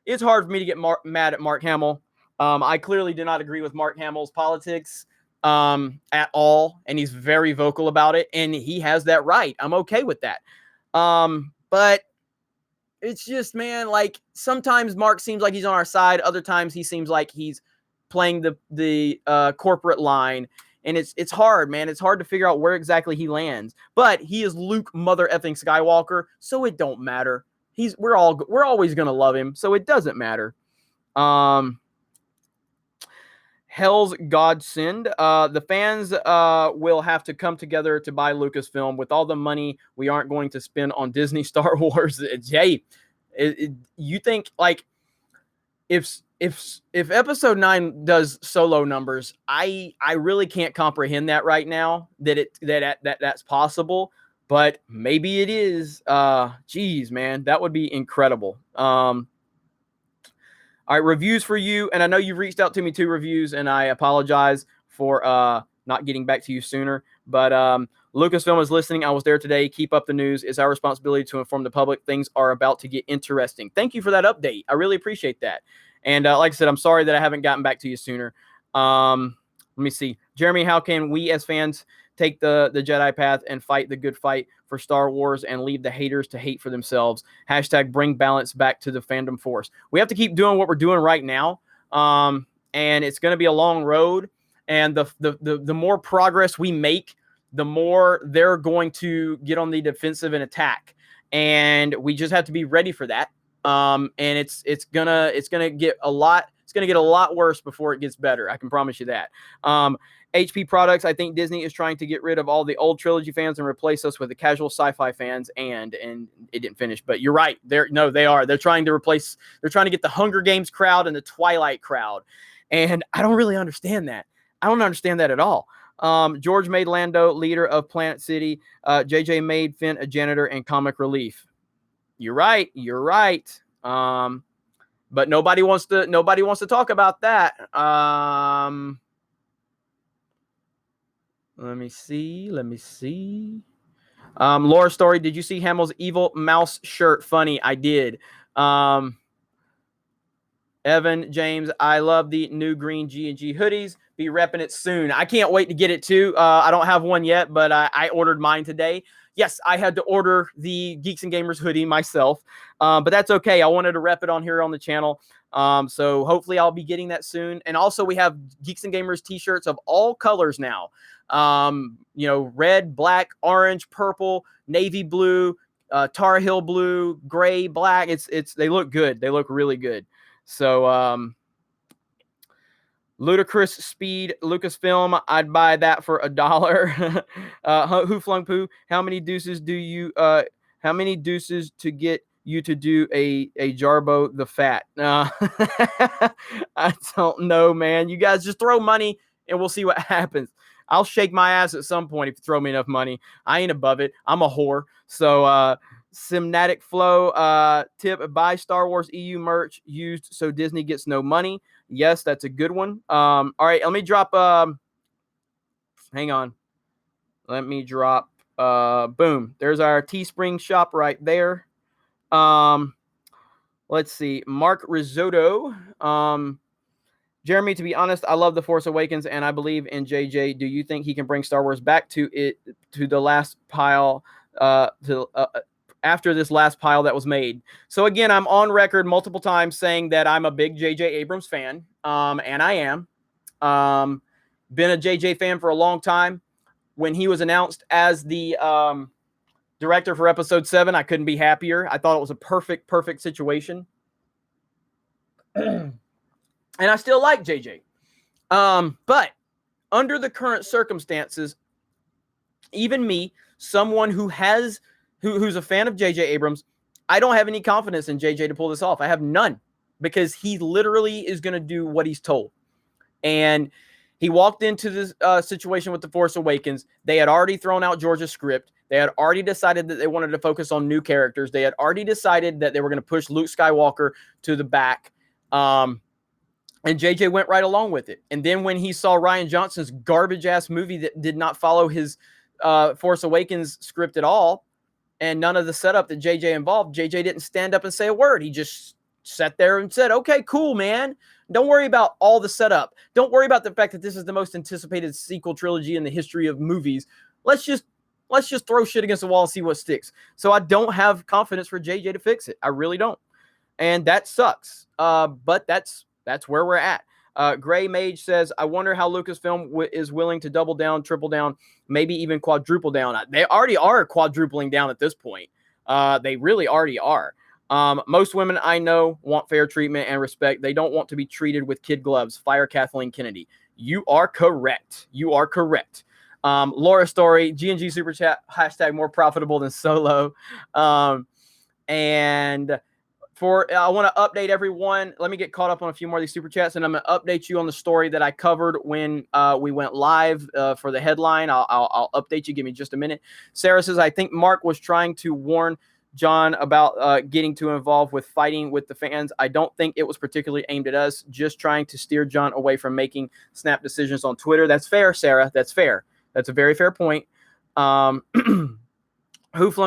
it's hard for me to get mad at Mark Hamill. I clearly do not agree with Mark Hamill's politics at all, and he's very vocal about it, and he has that right. I'm okay with that. But it's just, man, sometimes Mark seems like he's on our side. Other times he seems like he's playing the corporate line. And it's hard, man. It's hard to figure out where exactly he lands. But he is Luke mother effing Skywalker, so it don't matter. We're always gonna love him, so it doesn't matter. Hell's Godsend. The fans will have to come together to buy Lucasfilm. With all the money we aren't going to spend on Disney Star Wars. You think if episode 9 does Solo numbers, I really can't comprehend that right now, that's possible, but maybe it is. Geez, man, that would be incredible. All right, reviews for you. And I know you've reached out to me 2 reviews, and I apologize for not getting back to you sooner. But Lucasfilm is listening. I was there today. Keep up the news. It's our responsibility to inform the public. Things are about to get interesting. Thank you for that update. I really appreciate that. And like I said, I'm sorry that I haven't gotten back to you sooner. Let me see. Jeremy, how can we as fans take the Jedi path and fight the good fight for Star Wars and leave the haters to hate for themselves? # bring balance back to the fandom force. We have to keep doing what we're doing right now. And it's going to be a long road. And the more progress we make, the more they're going to get on the defensive and attack. And we just have to be ready for that. And it's gonna get a lot worse before it gets better. I can promise you that. HP Products, I think Disney is trying to get rid of all the old trilogy fans and replace us with the casual sci-fi fans. And it didn't finish, but you're right. They are. They're trying to get the Hunger Games crowd and the Twilight crowd. And I don't really understand that. I don't understand that at all. George made Lando leader of Planet City. JJ made Finn a janitor and comic relief. You're right. But nobody wants to talk about that. Let me see. Laura Story, did you see Hamill's evil mouse shirt? Funny, I did. Evan James, I love the new green G&G hoodies. Be repping it soon. I can't wait to get it too. I don't have one yet, but I ordered mine today. Yes, I had to order the Geeks and Gamers hoodie myself, but that's okay. I wanted to rep it on here on the channel. So hopefully I'll be getting that soon. And also we have Geeks and Gamers t-shirts of all colors now. Red, black, orange, purple, navy blue, Tar Heel blue, gray, black. They look good. They look really good. So, Ludicrous Speed, Lucasfilm, I'd buy that for $1. Who Flung Poo, how many deuces to get you to do a Jarbo the Fat? I don't know, man. You guys just throw money and we'll see what happens. I'll shake my ass at some point if you throw me enough money. I ain't above it. I'm a whore. So, Simnatic Flow, tip, buy Star Wars EU merch used so Disney gets no money. Yes, that's a good one. All right, let me drop, hang on. Let me drop, boom. There's our Teespring shop right there. Let's see. Mark Risotto. Jeremy, to be honest, I love The Force Awakens and I believe in JJ. Do you think he can bring Star Wars back to the last pile, after this last pile that was made? So again, I'm on record multiple times saying that I'm a big J.J. Abrams fan, and I am. Been a J.J. fan for a long time. When he was announced as the director for Episode 7, I couldn't be happier. I thought it was a perfect situation. And I still like J.J. But under the current circumstances, even me, someone who's a fan of J.J. Abrams, I don't have any confidence in J.J. to pull this off. I have none, because he literally is going to do what he's told. And he walked into this situation with The Force Awakens. They had already thrown out George's script. They had already decided that they wanted to focus on new characters. They had already decided that they were going to push Luke Skywalker to the back. And JJ went right along with it. And then when he saw Rian Johnson's garbage-ass movie that did not follow his Force Awakens script at all, and none of the setup that JJ involved, JJ didn't stand up and say a word. He just sat there and said, okay, cool, man. Don't worry about all the setup. Don't worry about the fact that this is the most anticipated sequel trilogy in the history of movies. Let's just throw shit against the wall and see what sticks. So I don't have confidence for JJ to fix it. I really don't. And that sucks. But that's where we're at. Gray Mage says, I wonder how Lucasfilm is willing to double down, triple down, maybe even quadruple down. They already are quadrupling down at this point. They really already are. Most women I know want fair treatment and respect. They don't want to be treated with kid gloves. Fire Kathleen Kennedy. You are correct. Laura Story, G&G Super Chat, hashtag more profitable than Solo. And I want to update everyone. Let me get caught up on a few more of these super chats, and I'm going to update you on the story that I covered when we went live for the headline. I'll update you. Give me just a minute. Sarah says, I think Mark was trying to warn John about getting too involved with fighting with the fans. I don't think it was particularly aimed at us, just trying to steer John away from making snap decisions on Twitter. That's fair, Sarah. That's fair. That's a very fair point. Hooflum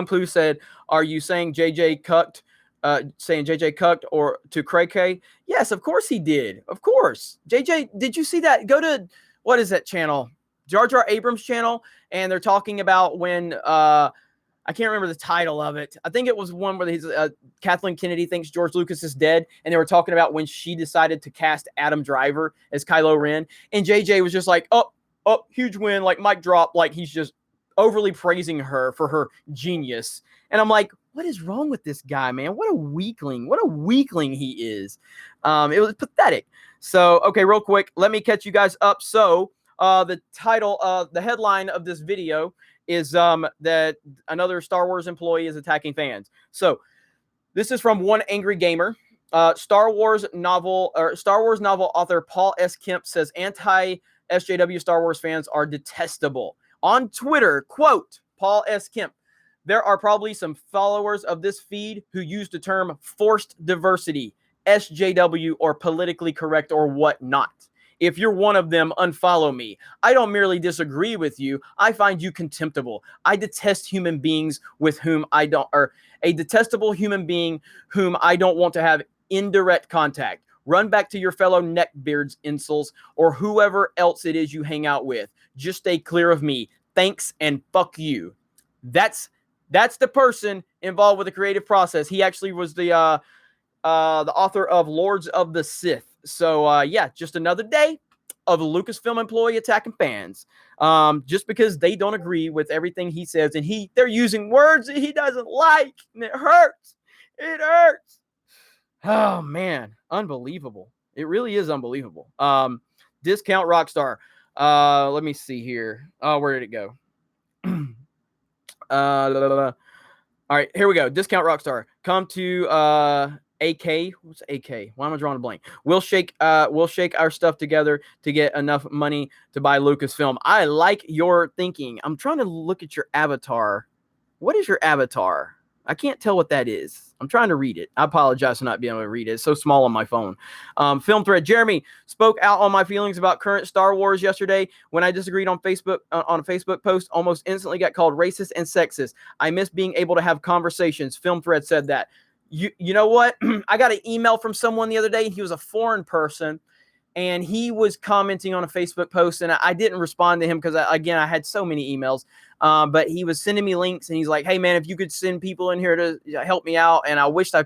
Poo said, are you saying JJ cucked? Or to Cray K? Yes, of course he did. Of course. JJ, did you see that? Go to, what is that channel? Jar Jar Abrams channel. And they're talking about when, I can't remember the title of it. I think it was one where Kathleen Kennedy thinks George Lucas is dead. And they were talking about when she decided to cast Adam Driver as Kylo Ren. And JJ was just like, oh, huge win. Like mic drop. Like he's just overly praising her for her genius. And I'm like, what is wrong with this guy, man? What a weakling. What a weakling he is. It was pathetic. So, okay, real quick, let me catch you guys up. So, the title, the headline of this video is that another Star Wars employee is attacking fans. So this is from One Angry Gamer. Star Wars novel author Paul S. Kemp says anti-SJW Star Wars fans are detestable. On Twitter, quote, Paul S. Kemp, there are probably some followers of this feed who use the term forced diversity, SJW, or politically correct or whatnot. If you're one of them, unfollow me. I don't merely disagree with you. I find you contemptible. I detest human beings with whom I don't, or a detestable human being whom I don't want to have indirect contact. Run back to your fellow neckbeards, incels, or whoever else it is you hang out with. Just stay clear of me. Thanks and fuck you. That's the person involved with the creative process. He actually was the author of Lords of the Sith. So, yeah, just another day of a Lucasfilm employee attacking fans just because they don't agree with everything he says. And they're using words that he doesn't like. And it hurts. It hurts. Oh, man. Unbelievable. It really is unbelievable. Discount Rockstar. Let me see here. Oh, where did it go? All right, here we go. Discount Rockstar. Come to AK. What's AK? Why am I drawing a blank? We'll shake our stuff together to get enough money to buy Lucasfilm. I like your thinking. I'm trying to look at your avatar. What is your avatar? I can't tell what that is. I'm trying to read it. I apologize for not being able to read it. It's so small on my phone. Film thread. Jeremy spoke out on my feelings about current Star Wars yesterday when I disagreed on Facebook on a Facebook post. Almost instantly got called racist and sexist. I miss being able to have conversations. Film thread said that. You know what? I got an email from someone the other day. He was a foreign person, and he was commenting on a Facebook post, and I didn't respond to him because, again, I had so many emails. But he was sending me links, and he's like, hey, man, if you could send people in here to help me out, and I wished I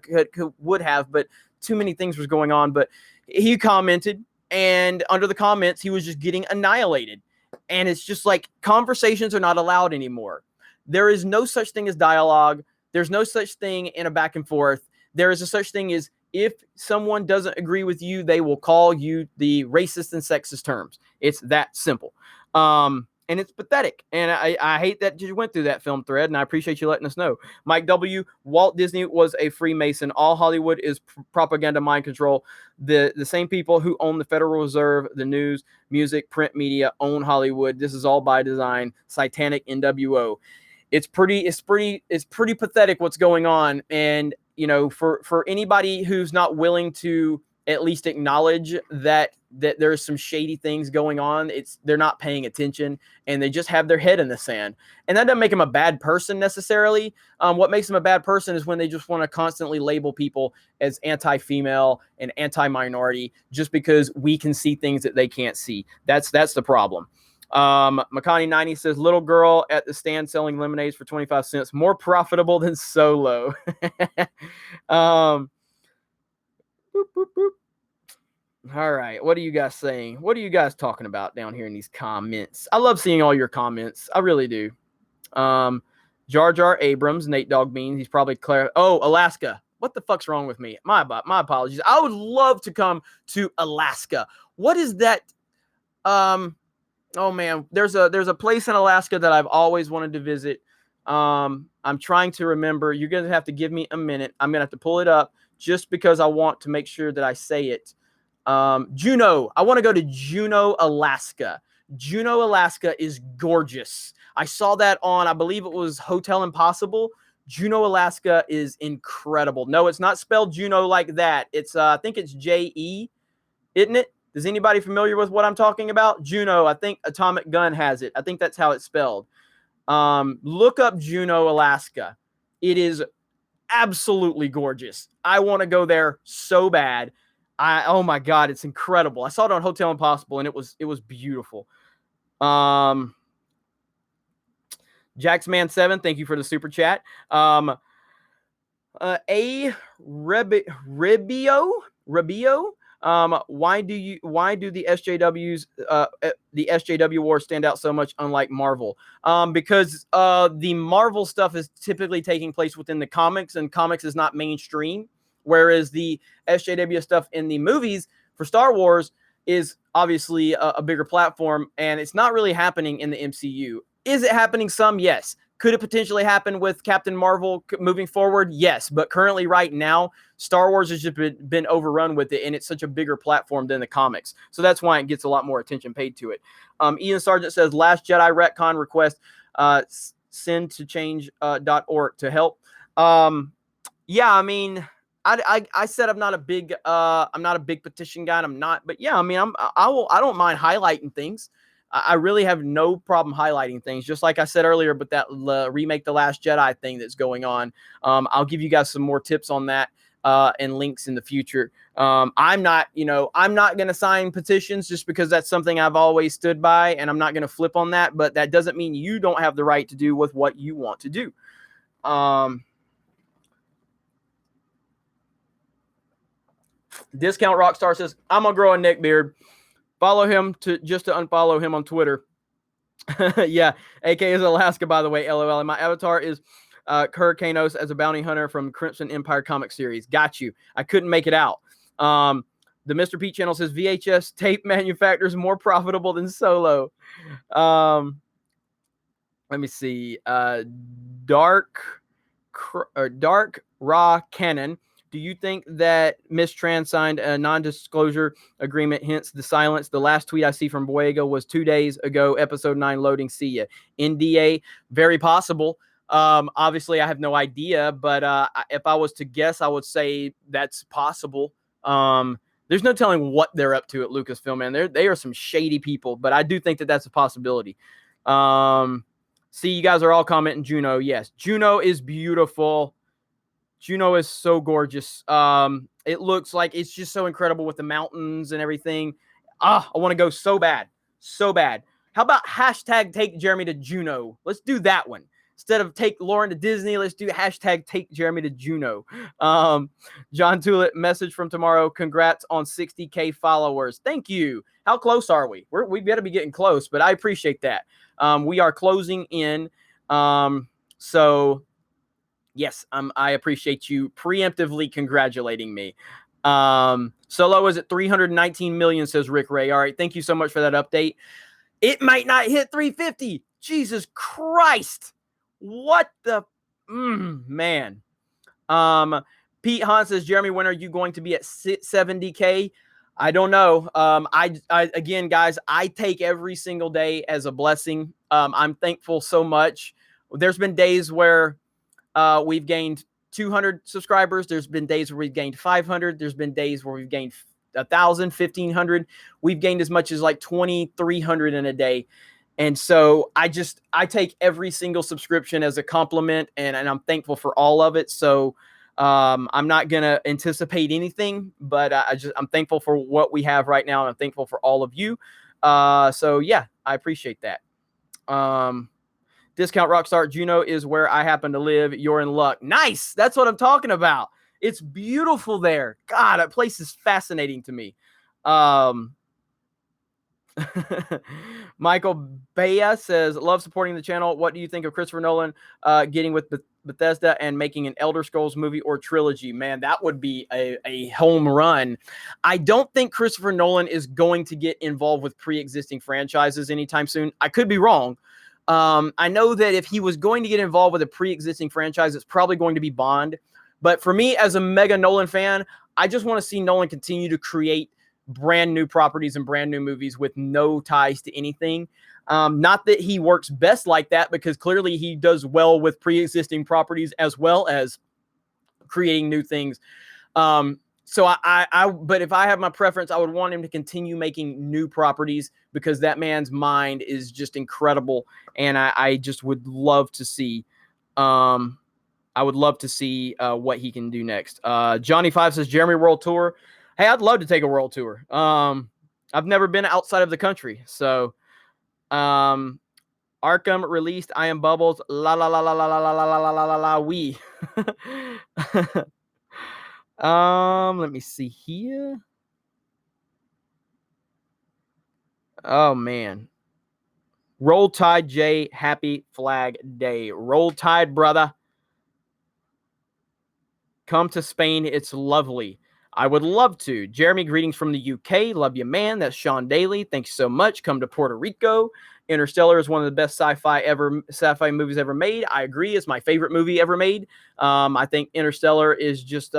would have, but too many things was going on. But he commented, and under the comments, he was just getting annihilated. And it's just like conversations are not allowed anymore. There is no such thing as dialogue. There's no such thing in a back and forth. There is a such thing as if someone doesn't agree with you, they will call you the racist and sexist terms. It's that simple. And it's pathetic. And I hate that you went through that film thread, and I appreciate you letting us know. Mike W., Walt Disney was a Freemason. All Hollywood is propaganda mind control. The same people who own the Federal Reserve, the news, music, print media own Hollywood. This is all by design. Satanic NWO. It's pretty pathetic what's going on. And, you know, for anybody who's not willing to at least acknowledge that there's some shady things going on, they're not paying attention, and they just have their head in the sand. And that doesn't make them a bad person necessarily. What makes them a bad person is when they just want to constantly label people as anti-female and anti-minority just because we can see things that they can't see. That's the problem. Makani 90 says, little girl at the stand selling lemonades for 25 cents, more profitable than Solo. Boop, boop, boop. All right, what are you guys saying? What are you guys talking about down here in these comments? I love seeing all your comments. I really do. Jar Jar Abrams, Nate Dog Beans. He's probably Alaska. What the fuck's wrong with me? My apologies. I would love to come to Alaska. What is that? Oh man, there's a place in Alaska that I've always wanted to visit. I'm trying to remember. You're gonna have to give me a minute. I'm gonna have to pull it up just because I want to make sure that I say it. Juneau. I want to go to Juneau, Alaska. Juneau, Alaska is gorgeous. I saw that on, I believe it was Hotel Impossible. Juneau, Alaska is incredible. No, it's not spelled Juneau like that. It's I think it's J-E, isn't it? Is anybody familiar with what I'm talking about? Juneau, I think Atomic Gun has it. I think that's how it's spelled. Look up Juneau, Alaska. It is absolutely gorgeous. I want to go there so bad. Oh my God, it's incredible. I saw it on Hotel Impossible, and it was beautiful. Jacksman7, thank you for the super chat. A Ribio. Why do the SJW wars stand out so much, unlike Marvel? Because the Marvel stuff is typically taking place within the comics, and comics is not mainstream, whereas the SJW stuff in the movies for Star Wars is obviously a bigger platform, and it's not really happening in the MCU. Is it happening some? Yes. Could it potentially happen with Captain Marvel moving forward? Yes. But currently, right now, Star Wars has just been overrun with it, and it's such a bigger platform than the comics. So that's why it gets a lot more attention paid to it. Ian Sargent says, Last Jedi retcon request, send to change.org to help. Yeah, I mean, I said I'm not a big petition guy. I'm not, but yeah, I mean, I don't mind highlighting things. I really have no problem highlighting things. Just like I said earlier, but that remake The Last Jedi thing that's going on. I'll give you guys some more tips on that and links in the future. I'm not going to sign petitions just because that's something I've always stood by, and I'm not going to flip on that. But that doesn't mean you don't have the right to do with what you want to do. Discount Rockstar says, I'm going to grow a neck beard. Follow him to unfollow him on Twitter. Yeah, AK is Alaska, by the way, LOL. And my avatar is Hurricaneos as a bounty hunter from Crimson Empire comic series. Got you. I couldn't make it out. The Mr. Pete channel says VHS tape manufacturers more profitable than Solo. Let me see. Dark Raw Cannon. Do you think that Miss Tran signed a non-disclosure agreement, hence the silence? The last tweet I see from Boyega was 2 days ago, episode 9 loading, see ya. NDA, very possible. Obviously, I have no idea, but if I was to guess, I would say that's possible. There's no telling what they're up to at Lucasfilm, man. They are some shady people, but I do think that that's a possibility. See, you guys are all commenting Juno. Yes, Juno is beautiful. Juno is so gorgeous. It looks like it's just so incredible with the mountains and everything. I want to go so bad. So bad. How about hashtag take Jeremy to Juno? Let's do that one. Instead of take Lauren to Disney, let's do hashtag take Jeremy to Juno. John Tulip, message from tomorrow. Congrats on 60K followers. Thank you. How close are we? We better be getting close, but I appreciate that. We are closing in. So... Yes, I appreciate you preemptively congratulating me. Solo is at 319 million, says Rick Ray. All right, thank you so much for that update. It might not hit 350. Jesus Christ. What the... man. Pete Hahn says, Jeremy, when are you going to be at 70K? I don't know. Again, guys, I take every single day as a blessing. I'm thankful so much. There's been days where... we've gained 200 subscribers. There's been days where we've gained 500. There's been days where we've gained 1,000, 1,500. We've gained as much as like 2,300 in a day. And so I take every single subscription as a compliment, and I'm thankful for all of it. So I'm not going to anticipate anything, but I'm thankful for what we have right now, and I'm thankful for all of you. So yeah, I appreciate that. Discount Rockstar, Juno is where I happen to live. You're in luck. Nice. That's what I'm talking about. It's beautiful there. God, that place is fascinating to me. Michael Baya says, love supporting the channel. What do you think of Christopher Nolan getting with Bethesda and making an Elder Scrolls movie or trilogy? Man, that would be a home run. I don't think Christopher Nolan is going to get involved with pre-existing franchises anytime soon. I could be wrong. I know that if he was going to get involved with a pre-existing franchise, it's probably going to be Bond. But for me, as a mega Nolan fan, I just want to see Nolan continue to create brand new properties and brand new movies with no ties to anything. Not that he works best like that, because clearly he does well with pre-existing properties as well as creating new things. But if I have my preference, I would want him to continue making new properties, because that man's mind is just incredible. And I just would love to see, what he can do next. Johnny 5 says, Jeremy World Tour. Hey, I'd love to take a world tour. I've never been outside of the country. So, Arkham released I Am Bubbles. La la la la la la la la la la la la we. Let me see here. Oh man. Roll Tide J, happy Flag Day. Roll Tide, brother. Come to Spain. It's lovely. I would love to. Jeremy, greetings from the UK. Love you, man. That's Sean Daly. Thanks so much. Come to Puerto Rico. Interstellar is one of the best sci-fi movies ever made. I agree. It's my favorite movie ever made. I think Interstellar is just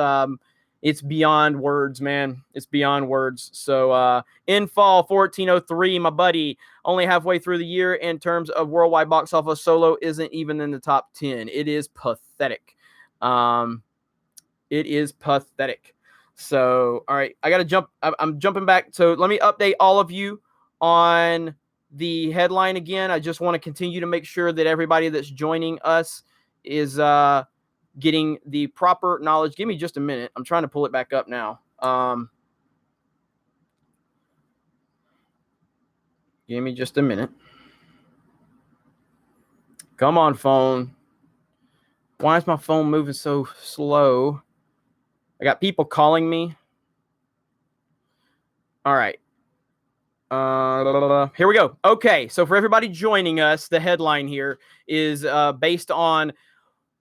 it's beyond words, man. It's beyond words. So in fall 1403, my buddy, only halfway through the year in terms of worldwide box office, Solo isn't even in the top 10. It is pathetic. It is pathetic. So, all right, I got to jump. I'm jumping back. So let me update all of you on the headline again. I just want to continue to make sure that everybody that's joining us is getting the proper knowledge. Give me just a minute. I'm trying to pull it back up now. Give me just a minute. Come on, phone. Why is my phone moving so slow? I got people calling me. All right. Here we go. Okay, so for everybody joining us, the headline here is based on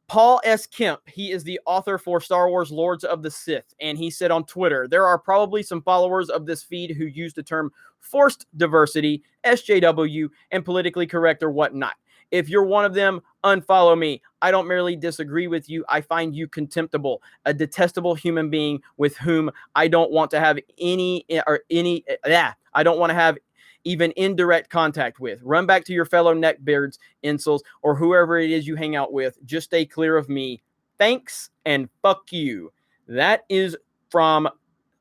Paul S. Kemp. He is the author for Star Wars Lords of the Sith, and he said on Twitter, there are probably some followers of this feed who use the term forced diversity, SJW, and politically correct or whatnot. If you're one of them, unfollow me. I don't merely disagree with you. I find you contemptible, a detestable human being with whom I don't want to have I don't want to have even indirect contact with. Run back to your fellow neckbeards, incels, or whoever it is you hang out with. Just stay clear of me. Thanks and fuck you. That is from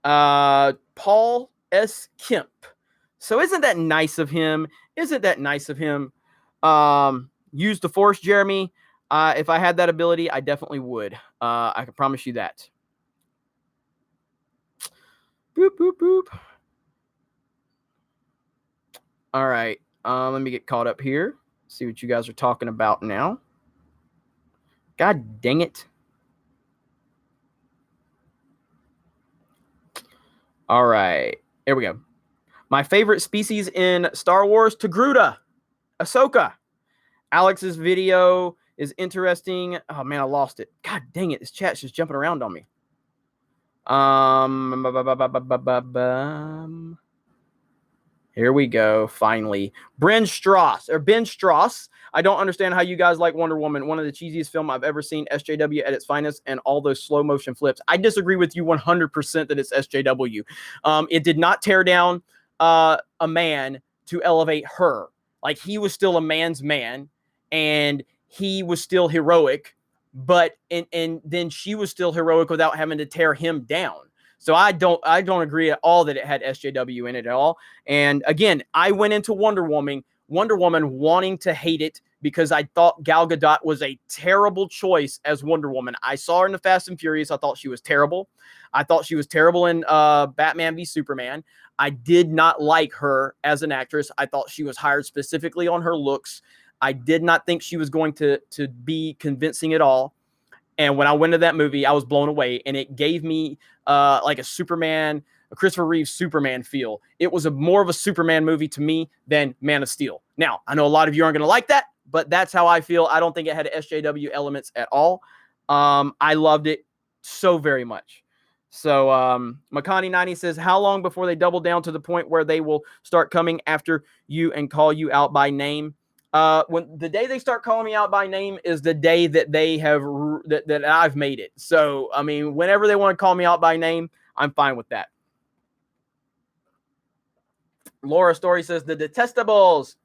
Paul S. Kemp. So isn't that nice of him? Isn't that nice of him? Use the Force, Jeremy. If I had that ability, I definitely would. I can promise you that. Boop, boop, boop. All right. Let me get caught up here. See what you guys are talking about now. God dang it. All right. Here we go. My favorite species in Star Wars, Togruta, Ahsoka. Alex's video is interesting. Oh, man, I lost it. God dang it. This chat's just jumping around on me. Here we go, finally. Ben Strauss. I don't understand how you guys like Wonder Woman, one of the cheesiest film I've ever seen, SJW at its finest, and all those slow motion flips. I disagree with you 100% that it's SJW. It did not tear down a man to elevate her. Like, he was still a man's man, and he was still heroic, but and then she was still heroic without having to tear him down. So I don't agree at all that it had SJW in it at all. And again, I went into Wonder Woman wanting to hate it because I thought Gal Gadot was a terrible choice as Wonder Woman. I saw her in the Fast and Furious. I thought she was terrible. I thought she was terrible in Batman v Superman. I did not like her as an actress. I thought she was hired specifically on her looks. I did not think she was going to be convincing at all. And when I went to that movie, I was blown away, and it gave me like a Christopher Reeve Superman feel. It was more of a Superman movie to me than Man of Steel. Now, I know a lot of you aren't going to like that, but that's how I feel. I don't think it had SJW elements at all. I loved it so very much. So Makani90 says, how long before they double down to the point where they will start coming after you and call you out by name? When the day they start calling me out by name is the day that they have that I've made it. So, I mean, whenever they want to call me out by name, I'm fine with that. Laura Story says, the detestables.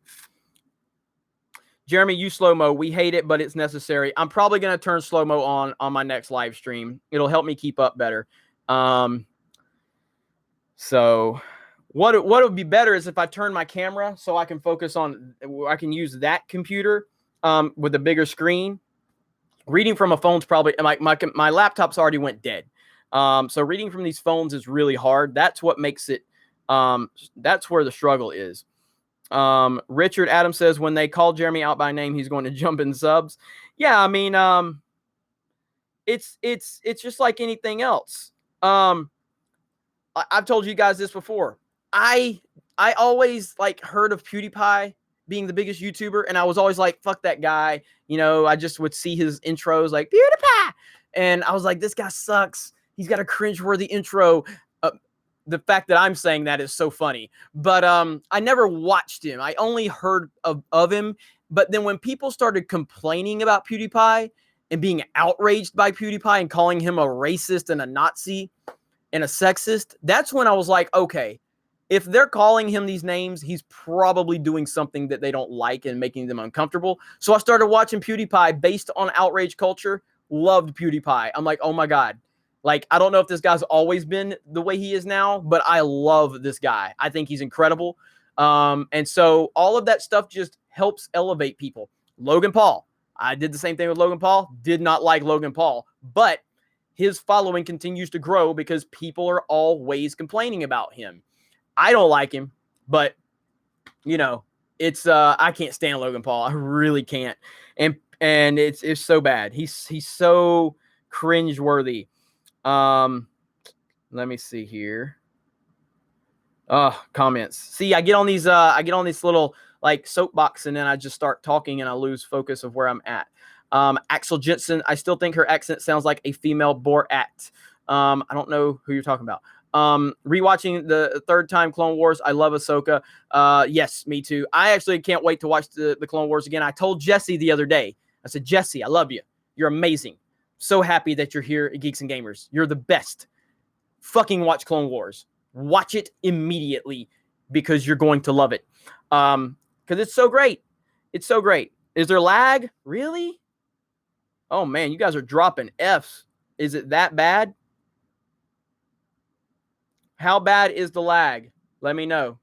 Jeremy, you slow-mo. We hate it, but it's necessary. I'm probably going to turn slow-mo on my next live stream. It'll help me keep up better. So what would be better is if I turn my camera so I can focus on, I can use that computer with a bigger screen. Reading from a phone's probably, my laptop's already went dead. So reading from these phones is really hard. That's what makes it, that's where the struggle is. Richard Adams says, when they call Jeremy out by name, he's going to jump in subs. Yeah, I mean, it's just like anything else. I've told you guys this before. I always like heard of PewDiePie being the biggest YouTuber, and I was always like, fuck that guy. You know, I just would see his intros like PewDiePie, and I was like, this guy sucks. he's got a cringeworthy intro. The fact that I'm saying that is so funny. But I never watched him. I only heard of him. But then when people started complaining about PewDiePie and being outraged by PewDiePie and calling him a racist and a Nazi and a sexist, that's when I was like, okay, if they're calling him these names, he's probably doing something that they don't like and making them uncomfortable. So I started watching PewDiePie based on outrage culture. Loved PewDiePie. I'm like, oh my God. Like, I don't know if this guy's always been the way he is now, but I love this guy. I think he's incredible. And so all of that stuff just helps elevate people. Logan Paul. I did the same thing with Logan Paul. Did not like Logan Paul, but his following continues to grow because people are always complaining about him. I don't like him, but you know, it's I can't stand Logan Paul. I really can't. And it's so bad. He's so cringeworthy. Let me see here. Comments. See, I get on these little like soapbox and then I just start talking and I lose focus of where I'm at. Axel Jensen, I still think her accent sounds like a female Borat. I don't know who you're talking about. Rewatching the third time Clone Wars. I love Ahsoka. Yes, me too. I actually can't wait to watch the Clone Wars again. I told Jesse the other day, I said, Jesse, I love you. You're amazing. So happy that you're here at Geeks and Gamers. You're the best. Fucking watch Clone Wars. Watch it immediately because you're going to love it. Because it's so great. It's so great. Is there lag? Really? Oh man, you guys are dropping Fs. Is it that bad? How bad is the lag? Let me know.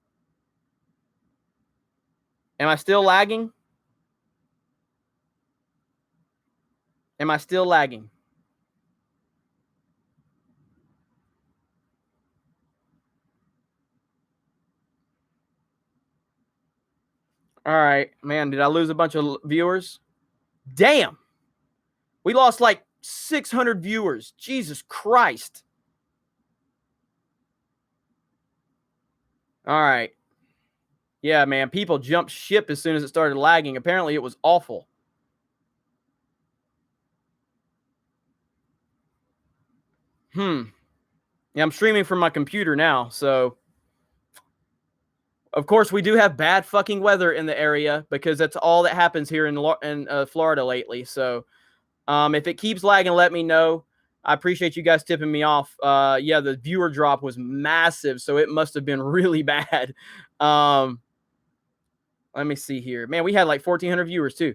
Am I still lagging? Am I still lagging? All right, man, did I lose a bunch of viewers? Damn. We lost like 600 viewers. Jesus Christ. All right. Yeah, man, people jumped ship as soon as it started lagging. Apparently, it was awful. Yeah, I'm streaming from my computer now, so of course we do have bad fucking weather in the area because that's all that happens here in Florida lately. So, if it keeps lagging, let me know. I appreciate you guys tipping me off. Yeah, the viewer drop was massive, so it must have been really bad. Let me see here. Man, we had like 1,400 viewers too.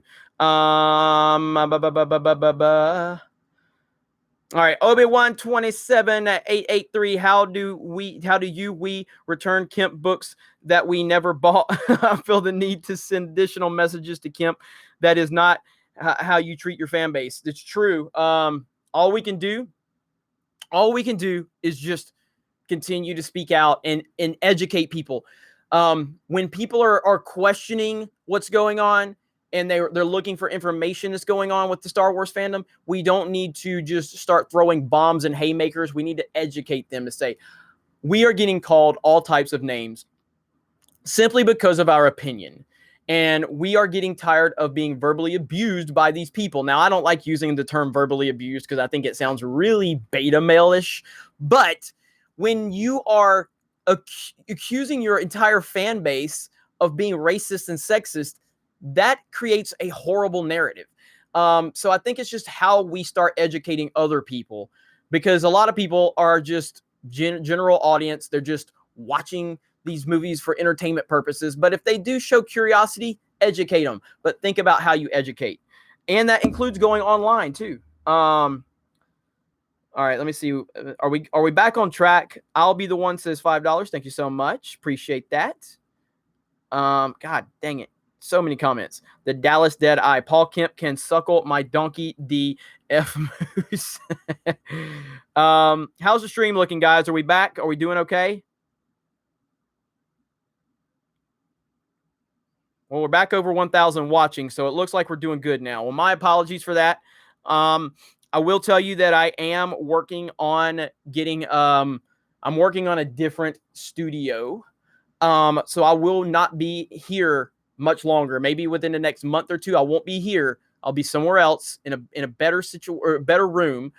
All right, Obi-Wan 27883. How do we return Kemp books that we never bought? I feel the need to send additional messages to Kemp. That is not how you treat your fan base. It's true. All we can do is just continue to speak out and educate people. When people are questioning what's going on, and they're looking for information that's going on with the Star Wars fandom, we don't need to just start throwing bombs and haymakers. We need to educate them to say, we are getting called all types of names simply because of our opinion. And we are getting tired of being verbally abused by these people. Now, I don't like using the term verbally abused because I think it sounds really beta male-ish. But when you are accusing your entire fan base of being racist and sexist, that creates a horrible narrative. So I think it's just how we start educating other people, because a lot of people are just general audience. They're just watching these movies for entertainment purposes. But if they do show curiosity, educate them. But think about how you educate. And that includes going online too. All right, let me see. Are we back on track? I'll be the one says $5. Thank you so much. Appreciate that. God dang it. So many comments. The Dallas Dead Eye. Paul Kemp can suckle my donkey D F moose. How's the stream looking, guys? Are we back? Are we doing okay? Well, we're back over 1,000 watching, so it looks like we're doing good now. Well, my apologies for that. I will tell you that I am working on getting I'm working on a different studio. So I will not be here much longer. Maybe within the next month or two, I won't be here. I'll be somewhere else in a better situation or a better room.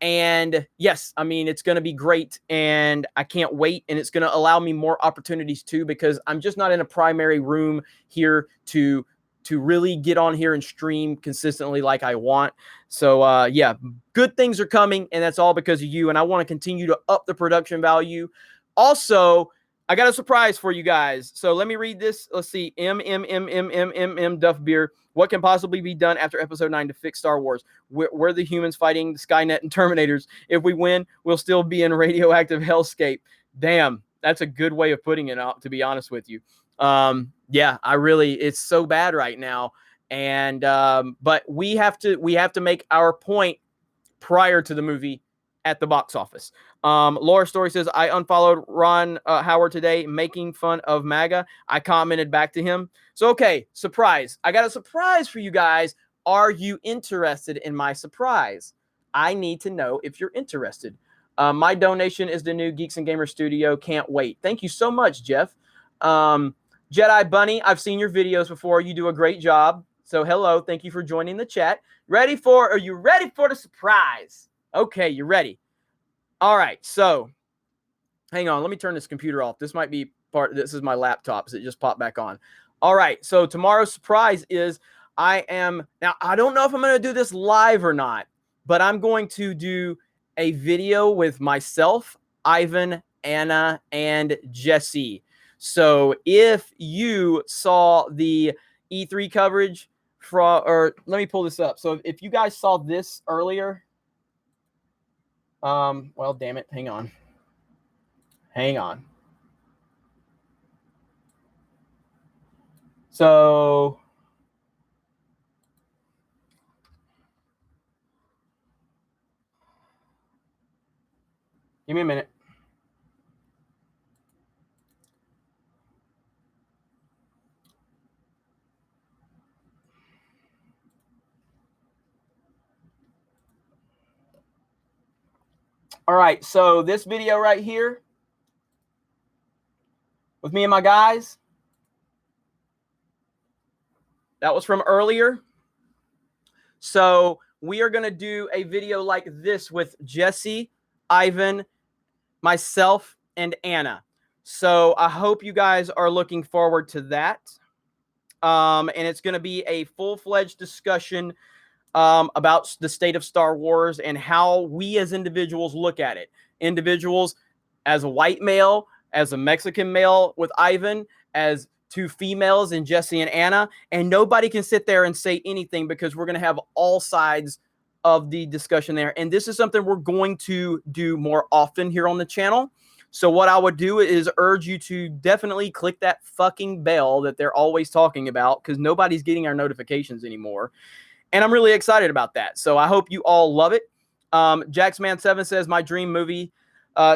And yes, I mean, it's going to be great, and I can't wait. And it's going to allow me more opportunities too, because I'm just not in a primary room here to really get on here and stream consistently like I want. So yeah, good things are coming, and that's all because of you. And I want to continue to up the production value. Also, I got a surprise for you guys. So let me read this. Let's see. Duff Beer. What can possibly be done after episode 9 to fix Star Wars? We're the humans fighting the Skynet and Terminators. If we win, we'll still be in radioactive hellscape. Damn, that's a good way of putting it, to be honest with you. Yeah, it's so bad right now. And but we have to make our point prior to the movie at the box office. Laura Story says, I unfollowed Ron Howard today, making fun of MAGA. I commented back to him. So, okay, surprise. I got a surprise for you guys. Are you interested in my surprise? I need to know if you're interested. My donation is the new Geeks and Gamers Studio. Can't wait. Thank you so much, Jeff. Jedi Bunny, I've seen your videos before. You do a great job. So, hello. Thank you for joining the chat. Are you ready for the surprise? Okay, you're ready. All right, so hang on. Let me turn this computer off. This might be this is my laptop, so it just popped back on. All right, so tomorrow's surprise is now I don't know if I'm going to do this live or not, but I'm going to do a video with myself, Ivan, Anna, and Jesse. So if you saw the E3 coverage or let me pull this up. So if you guys saw this earlier, well, damn it. Hang on. So give me a minute. All right, so this video right here with me and my guys, that was from earlier. So we are going to do a video like this with Jesse, Ivan, myself, and Anna. So I hope you guys are looking forward to that. And it's going to be a full-fledged discussion about the state of Star Wars and how we as individuals look at it. Individuals as a white male, as a Mexican male with Ivan, as two females in Jesse and Anna, and nobody can sit there and say anything because we're going to have all sides of the discussion there. And this is something we're going to do more often here on the channel. So what I would do is urge you to definitely click that fucking bell that they're always talking about, because nobody's getting our notifications anymore. And I'm really excited about that. So I hope you all love it. Jaxman7 says, my dream movie,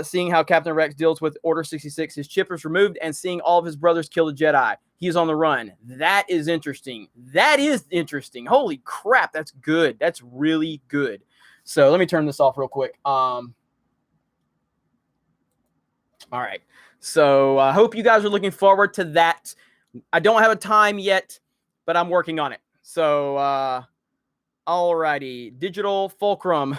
seeing how Captain Rex deals with Order 66, his chip is removed, and seeing all of his brothers kill the Jedi. He's on the run. That is interesting. Holy crap, that's good. That's really good. So let me turn this off real quick. All right. So I hope you guys are looking forward to that. I don't have a time yet, but I'm working on it. So, alrighty, Digital Fulcrum.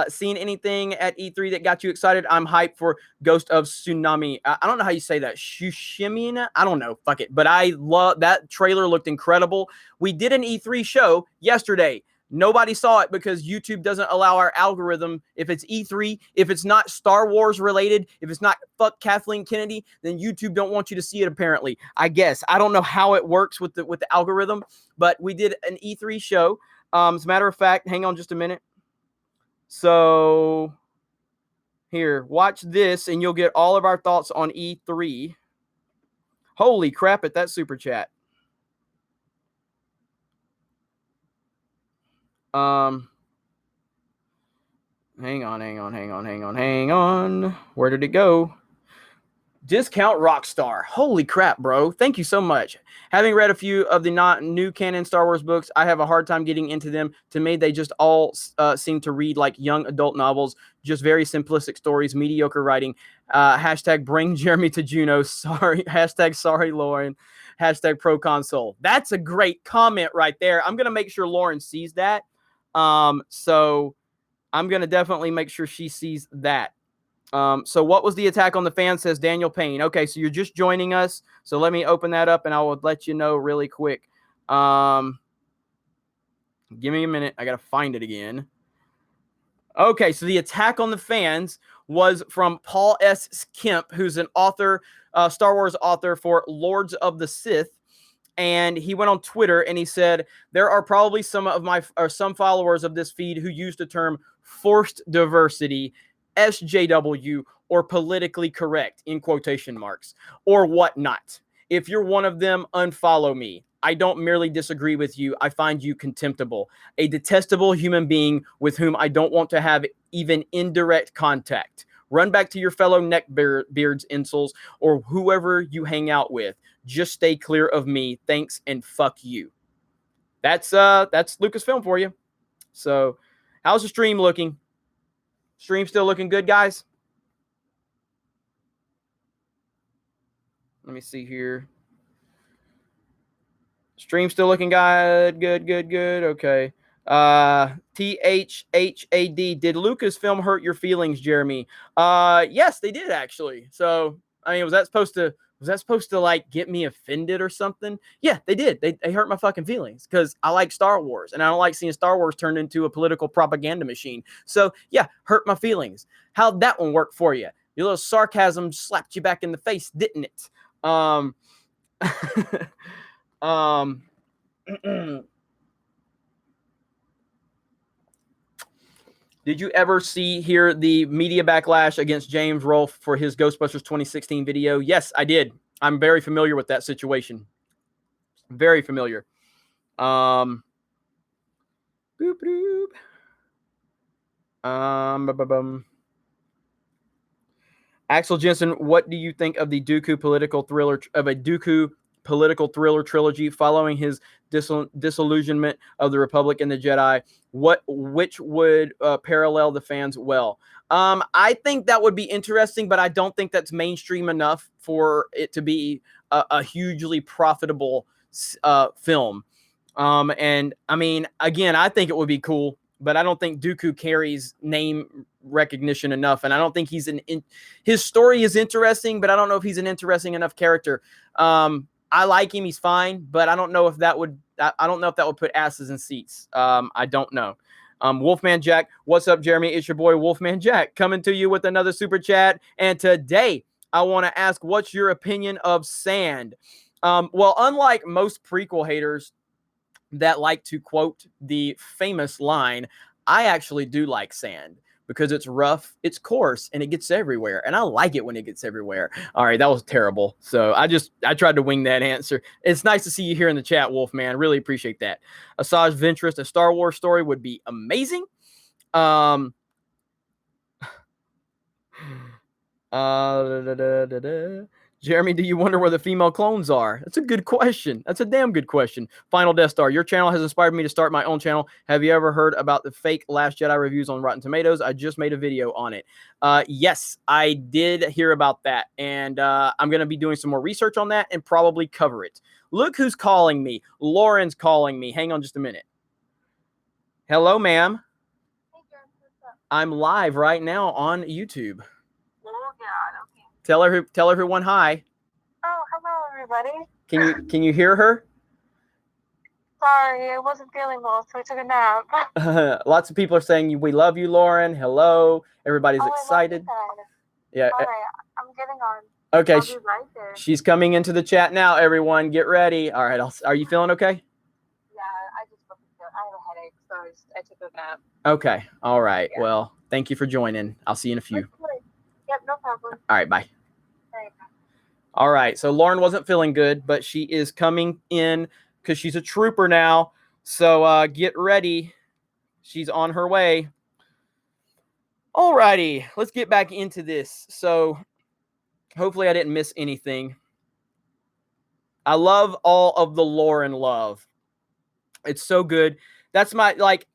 Seen anything at E3 that got you excited? I'm hyped for Ghost of Tsunami. I don't know how you say that. Shushimina? I don't know. Fuck it. But I love that trailer. Looked incredible. We did an E3 show yesterday. Nobody saw it because YouTube doesn't allow our algorithm. If it's E3, if it's not Star Wars related, if it's not fuck Kathleen Kennedy, then YouTube don't want you to see it, apparently. I guess. I don't know how it works with the algorithm, but we did an E3 show. As a matter of fact, hang on just a minute. So here, watch this and you'll get all of our thoughts on E3. Holy crap at that super chat. Hang on. Where did it go? Discount Rockstar. Holy crap, bro. Thank you so much. Having read a few of the new canon Star Wars books, I have a hard time getting into them. To me, they just all seem to read like young adult novels, just very simplistic stories, mediocre writing. Hashtag bring Jeremy to Juno. Sorry. Hashtag sorry, Lauren. Hashtag pro console. That's a great comment right there. I'm going to make sure Lauren sees that. So I'm going to definitely make sure she sees that. So what was the attack on the fan, says Daniel Payne. Okay, so you're just joining us. So let me open that up and I will let you know really quick. Give me a minute. I got to find it again. Okay, so the attack on the fans was from Paul S. Kemp, who's an author, Star Wars author for Lords of the Sith. And he went on Twitter and he said, there are probably some followers of this feed who use the term forced diversity, SJW, or politically correct, in quotation marks, or whatnot. If you're one of them, unfollow me. I don't merely disagree with you. I find you contemptible, a detestable human being with whom I don't want to have even indirect contact. Run back to your fellow neckbeards, incels, or whoever you hang out with. Just stay clear of me. Thanks and fuck you. That's Lucasfilm for you. So, how's the stream looking? Stream still looking good, guys? Let me see here. Stream still looking good. Good. Okay. THHAD. Did Lucasfilm hurt your feelings, Jeremy? Yes, they did actually. So, I mean, was that supposed to like get me offended or something? Yeah, they did. They hurt my fucking feelings because I like Star Wars and I don't like seeing Star Wars turned into a political propaganda machine. So yeah, hurt my feelings. How'd that one work for you? Your little sarcasm slapped you back in the face, didn't it? Did you ever hear the media backlash against James Rolfe for his Ghostbusters 2016 video? Yes, I did. I'm very familiar with that situation. Very familiar. Boop, boop. Axel Jensen, what do you think of the Dooku political thriller trilogy following his disillusionment of the Republic and the Jedi? Which would parallel the fans well? I think that would be interesting, but I don't think that's mainstream enough for it to be a hugely profitable film. And I mean, again, I think it would be cool, but I don't think Dooku carries name recognition enough, and I don't think his story is interesting, but I don't know if he's an interesting enough character. I like him; he's fine, but I don't know if that would put asses in seats. I don't know. Wolfman Jack, what's up, Jeremy? It's your boy Wolfman Jack coming to you with another super chat, and today I want to ask, what's your opinion of sand? Well, unlike most prequel haters that like to quote the famous line, I actually do like sand because it's rough, it's coarse, and it gets everywhere. And I like it when it gets everywhere. All right, that was terrible. So I tried to wing that answer. It's nice to see you here in the chat, Wolfman. Really appreciate that. Asajj Ventress, a Star Wars story would be amazing. Jeremy, do you wonder where the female clones are? That's a good question. That's a damn good question. Final Death Star, your channel has inspired me to start my own channel. Have you ever heard about the fake Last Jedi reviews on Rotten Tomatoes? I just made a video on it. Yes, I did hear about that, and I'm going to be doing some more research on that and probably cover it. Look who's calling me. Lauren's calling me. Hang on just a minute. Hello, ma'am. Hey, Jen, what's up? I'm live right now on YouTube. Oh, God, okay. Tell everyone hi. Oh, hello, everybody. Can you hear her? Sorry, I wasn't feeling well, so I took a nap. Lots of people are saying we love you, Lauren. Hello, everybody's excited. I love you Yeah. guys. All right, I'm getting on. Okay. I'll be right there. She's coming into the chat now. Everyone, get ready. All right. Are you feeling okay? Yeah, I just wasn't feeling. I have a headache, so I took a nap. Okay. All right. Yeah. Well, thank you for joining. I'll see you in a few. Yep, no problem. All right. Bye. All right, bye. All right. So Lauren wasn't feeling good, but she is coming in because she's a trooper now. So get ready. She's on her way. All righty. Let's get back into this. So hopefully I didn't miss anything. I love all of the Lauren love. It's so good. That's my, like,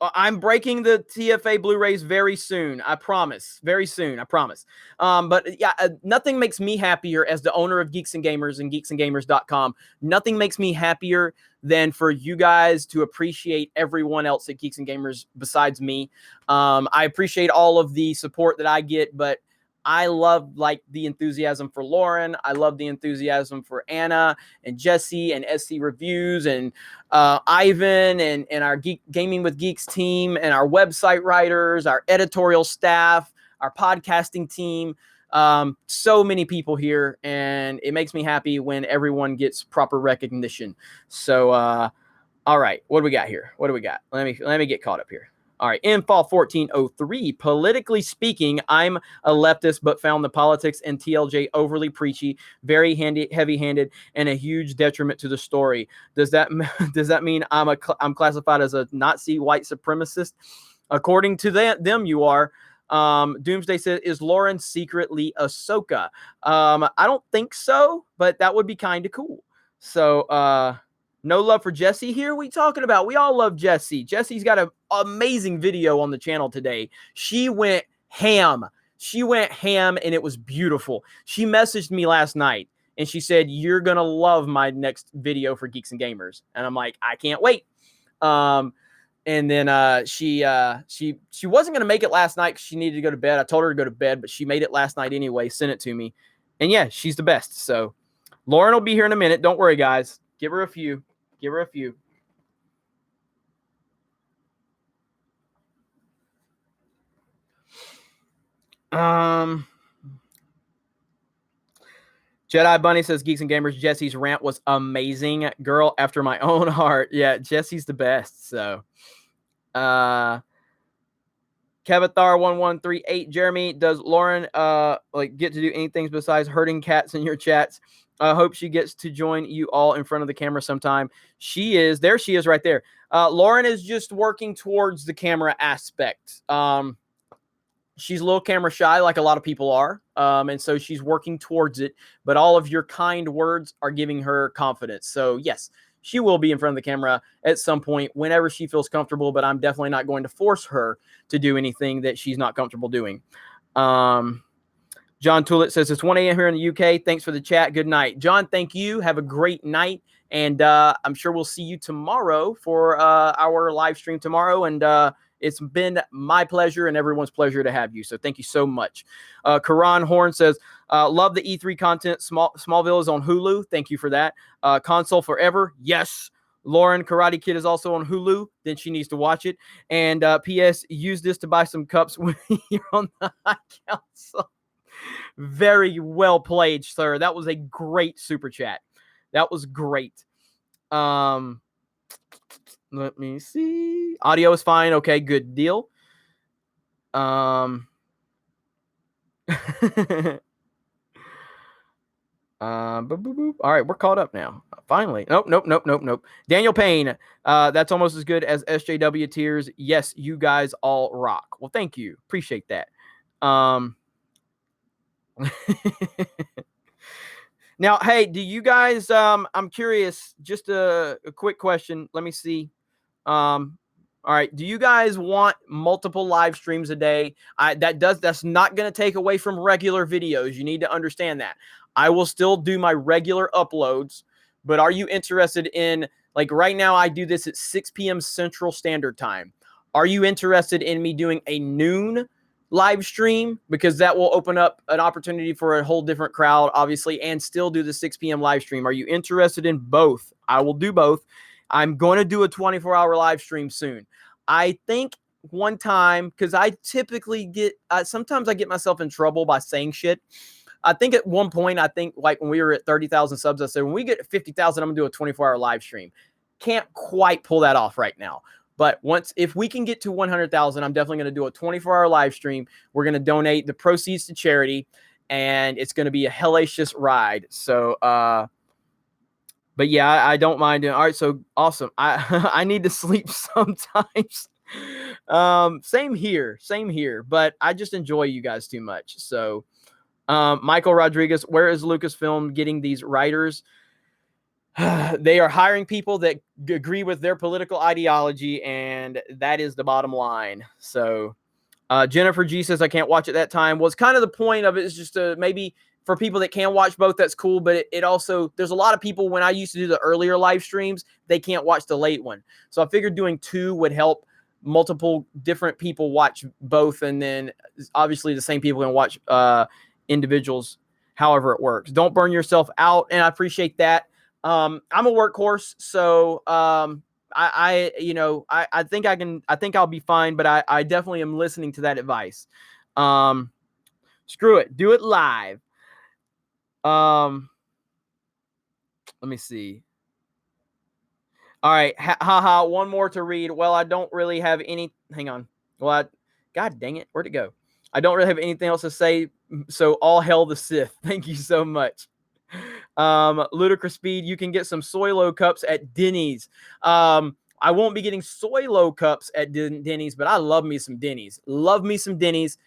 I'm breaking the TFA Blu-rays very soon. I promise. Very soon. I promise. But yeah, nothing makes me happier as the owner of Geeks and Gamers and geeksandgamers.com. Nothing makes me happier than for you guys to appreciate everyone else at Geeks and Gamers besides me. I appreciate all of the support that I get, but I love like the enthusiasm for Lauren. I love the enthusiasm for Anna and Jesse and SC Reviews and Ivan and our Gaming with Geeks team and our website writers, our editorial staff, our podcasting team. So many people here, and it makes me happy when everyone gets proper recognition. So, all right, what do we got here? What do we got? Let me get caught up here. All right, in fall 1403, politically speaking, I'm a leftist, but found the politics and TLJ overly preachy, very heavy-handed, and a huge detriment to the story. Does that mean I'm classified as a Nazi white supremacist? According to them, you are. Doomsday says, is Lauren secretly Ahsoka? I don't think so, but that would be kind of cool. So, no love for Jesse here? We talking about? We all love Jesse. Jesse's got an amazing video on the channel today. She went ham. And it was beautiful. She messaged me last night and she said, you're going to love my next video for Geeks and Gamers. And I'm like, I can't wait. And then she wasn't going to make it last night because she needed to go to bed. I told her to go to bed, but she made it last night anyway, sent it to me. And yeah, she's the best. So Lauren will be here in a minute. Don't worry, guys. Give her a few. Give her a few. Jedi Bunny says, Geeks and Gamers, Jesse's rant was amazing. Girl after my own heart. Yeah, Jesse's the best. So, Kevathar1138, Jeremy, does Lauren get to do anything besides hurting cats in your chats? I hope she gets to join you all in front of the camera sometime. She is. There she is right there. Lauren is just working towards the camera aspect. She's a little camera shy like a lot of people are. And so she's working towards it. But all of your kind words are giving her confidence. So, yes, she will be in front of the camera at some point whenever she feels comfortable. But I'm definitely not going to force her to do anything that she's not comfortable doing. John Tullett says, it's 1 a.m. here in the UK. Thanks for the chat. Good night. John, thank you. Have a great night. And I'm sure we'll see you tomorrow for our live stream tomorrow. And it's been my pleasure and everyone's pleasure to have you. So thank you so much. Karan Horn says, love the E3 content. Smallville is on Hulu. Thank you for that. Console Forever. Yes. Lauren, Karate Kid is also on Hulu. Then she needs to watch it. And P.S. Use this to buy some cups when you're on the High Council. Very well played, sir. That was a great super chat. That was great. Let me see. Audio is fine. Okay, good deal. All right, we're caught up now. Finally. Nope. Daniel Payne. That's almost as good as SJW Tears. Yes, you guys all rock. Well, thank you. Appreciate that. Now, hey, do you guys, I'm curious, just a quick question. Let me see. All right. Do you guys want multiple live streams a day? That's not going to take away from regular videos. You need to understand that. I will still do my regular uploads, but are you interested in, like right now, I do this at 6 p.m. Central Standard Time. Are you interested in me doing a noon live stream? Because that will open up an opportunity for a whole different crowd, obviously, and still do the 6 p.m. live stream. Are you interested in both? I will do both. I'm going to do a 24-hour live stream soon. I think one time, because I typically get, sometimes I get myself in trouble by saying shit. I think at one point, like when we were at 30,000 subs, I said, when we get 50,000, I'm going to do a 24-hour live stream. Can't quite pull that off right now. But if we can get to 100,000, I'm definitely going to do a 24-hour live stream. We're going to donate the proceeds to charity, and it's going to be a hellacious ride. So, but yeah, I don't mind doing. All right, so awesome. I need to sleep sometimes. Same here. But I just enjoy you guys too much. So, Michael Rodriguez, where is Lucasfilm getting these writers? they are hiring people that agree with their political ideology, and that is the bottom line. So Jennifer G says, I can't watch at that time. Was kind of the point of it is just to maybe for people that can watch both, that's cool. But it also, there's a lot of people when I used to do the earlier live streams, they can't watch the late one. So I figured doing 2 would help multiple different people watch both. And then obviously the same people can watch individuals, however it works. Don't burn yourself out. And I appreciate that. I'm a workhorse. So I think I think I'll be fine, but I definitely am listening to that advice. Screw it. Do it live. Let me see. All right. Haha. One more to read. Well, I don't really have any. Hang on. Well, God dang it. Where'd it go? I don't really have anything else to say. So all hail the Sith. Thank you so much. Ludicrous Speed. You can get some soy low cups at Denny's. I won't be getting soy low cups at Denny's, but I love me some Denny's. Love me some Denny's.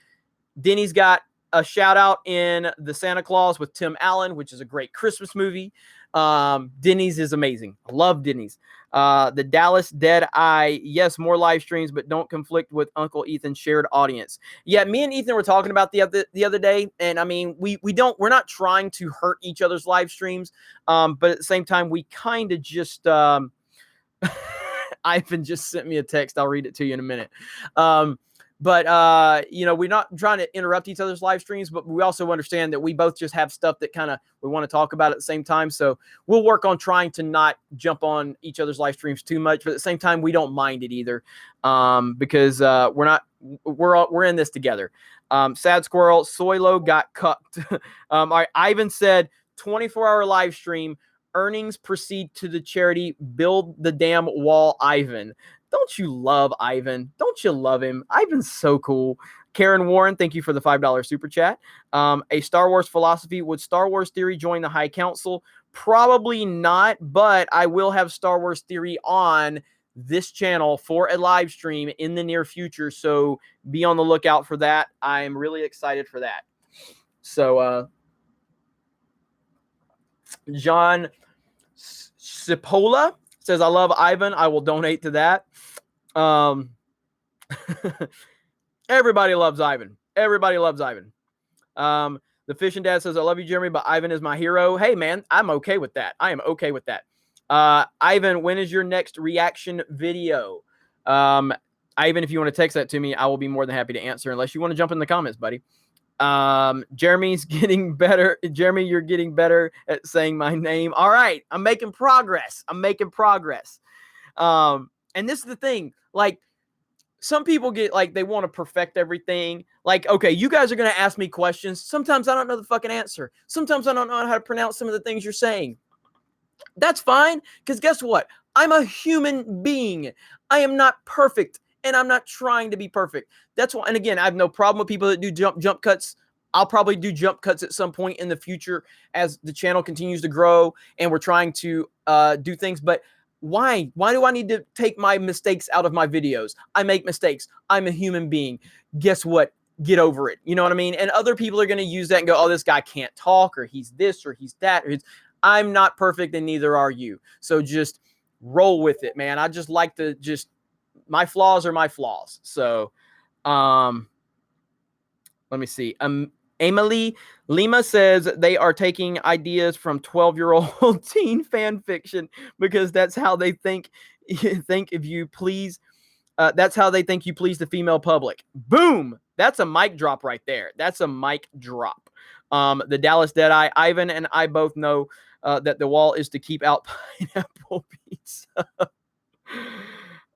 Denny's got a shout out in The Santa Claus with Tim Allen, which is a great Christmas movie. Denny's is amazing. I love Denny's. The Dallas Dead Eye. Yes, more live streams, but don't conflict with Uncle Ethan's shared audience. Yeah, me and Ethan were talking about the other day, and I mean, we're not trying to hurt each other's live streams, but at the same time, we kind of just Ivan just sent me a text. I'll read it to you in a minute. But we're not trying to interrupt each other's live streams, but we also understand that we both just have stuff that kind of we want to talk about at the same time. So we'll work on trying to not jump on each other's live streams too much, but at the same time, we don't mind it either. Because we're in this together. Sad Squirrel, Soylo got cucked. All right, Ivan said 24-hour live stream. Earnings proceed to the charity. Build the damn wall, Ivan. Don't you love Ivan? Don't you love him? Ivan's so cool. Karen Warren, thank you for the $5 super chat. A Star Wars philosophy. Would Star Wars Theory join the High Council? Probably not, but I will have Star Wars Theory on this channel for a live stream in the near future. So be on the lookout for that. I'm really excited for that. So, John Cipolla says, I love Ivan. I will donate to that. Everybody loves Ivan. Everybody loves Ivan. The Fish and Dad says, I love you, Jeremy, but Ivan is my hero. Hey, man, I'm okay with that. I am okay with that. Ivan, when is your next reaction video? Ivan, if you want to text that to me, I will be more than happy to answer, unless you want to jump in the comments, buddy. Jeremy's getting better. Jeremy, you're getting better at saying my name. All right. I'm making progress. And this is the thing, like some people get like, they want to perfect everything. Like, okay, you guys are going to ask me questions. Sometimes I don't know the fucking answer. Sometimes I don't know how to pronounce some of the things you're saying. That's fine. Because guess what? I'm a human being. I am not perfect. And I'm not trying to be perfect. That's why, and again, I have no problem with people that do jump cuts. I'll probably do jump cuts at some point in the future as the channel continues to grow and we're trying to do things. But why? Why do I need to take my mistakes out of my videos? I make mistakes. I'm a human being. Guess what? Get over it. You know what I mean? And other people are going to use that and go, oh, this guy can't talk, or he's this, or he's that. I'm not perfect, and neither are you. So just roll with it, man. I just like to my flaws are my flaws. So, let me see. Emily Lima says they are taking ideas from 12-year-old teen fan fiction because that's how they think if you please. That's how they think you please the female public. Boom. That's a mic drop right there. That's a mic drop. The Dallas Deadeye, Ivan and I both know that the wall is to keep out pineapple pizza.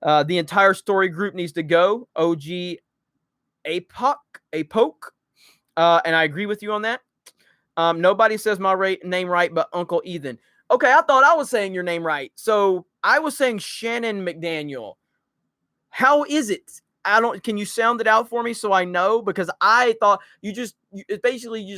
The entire story group needs to go. OG APOC. And I agree with you on that. Nobody says my name right but Uncle Ethan. Okay, I thought I was saying your name right. So I was saying Shannon McDaniel. How is it? Can you sound it out for me so I know? Because I thought you just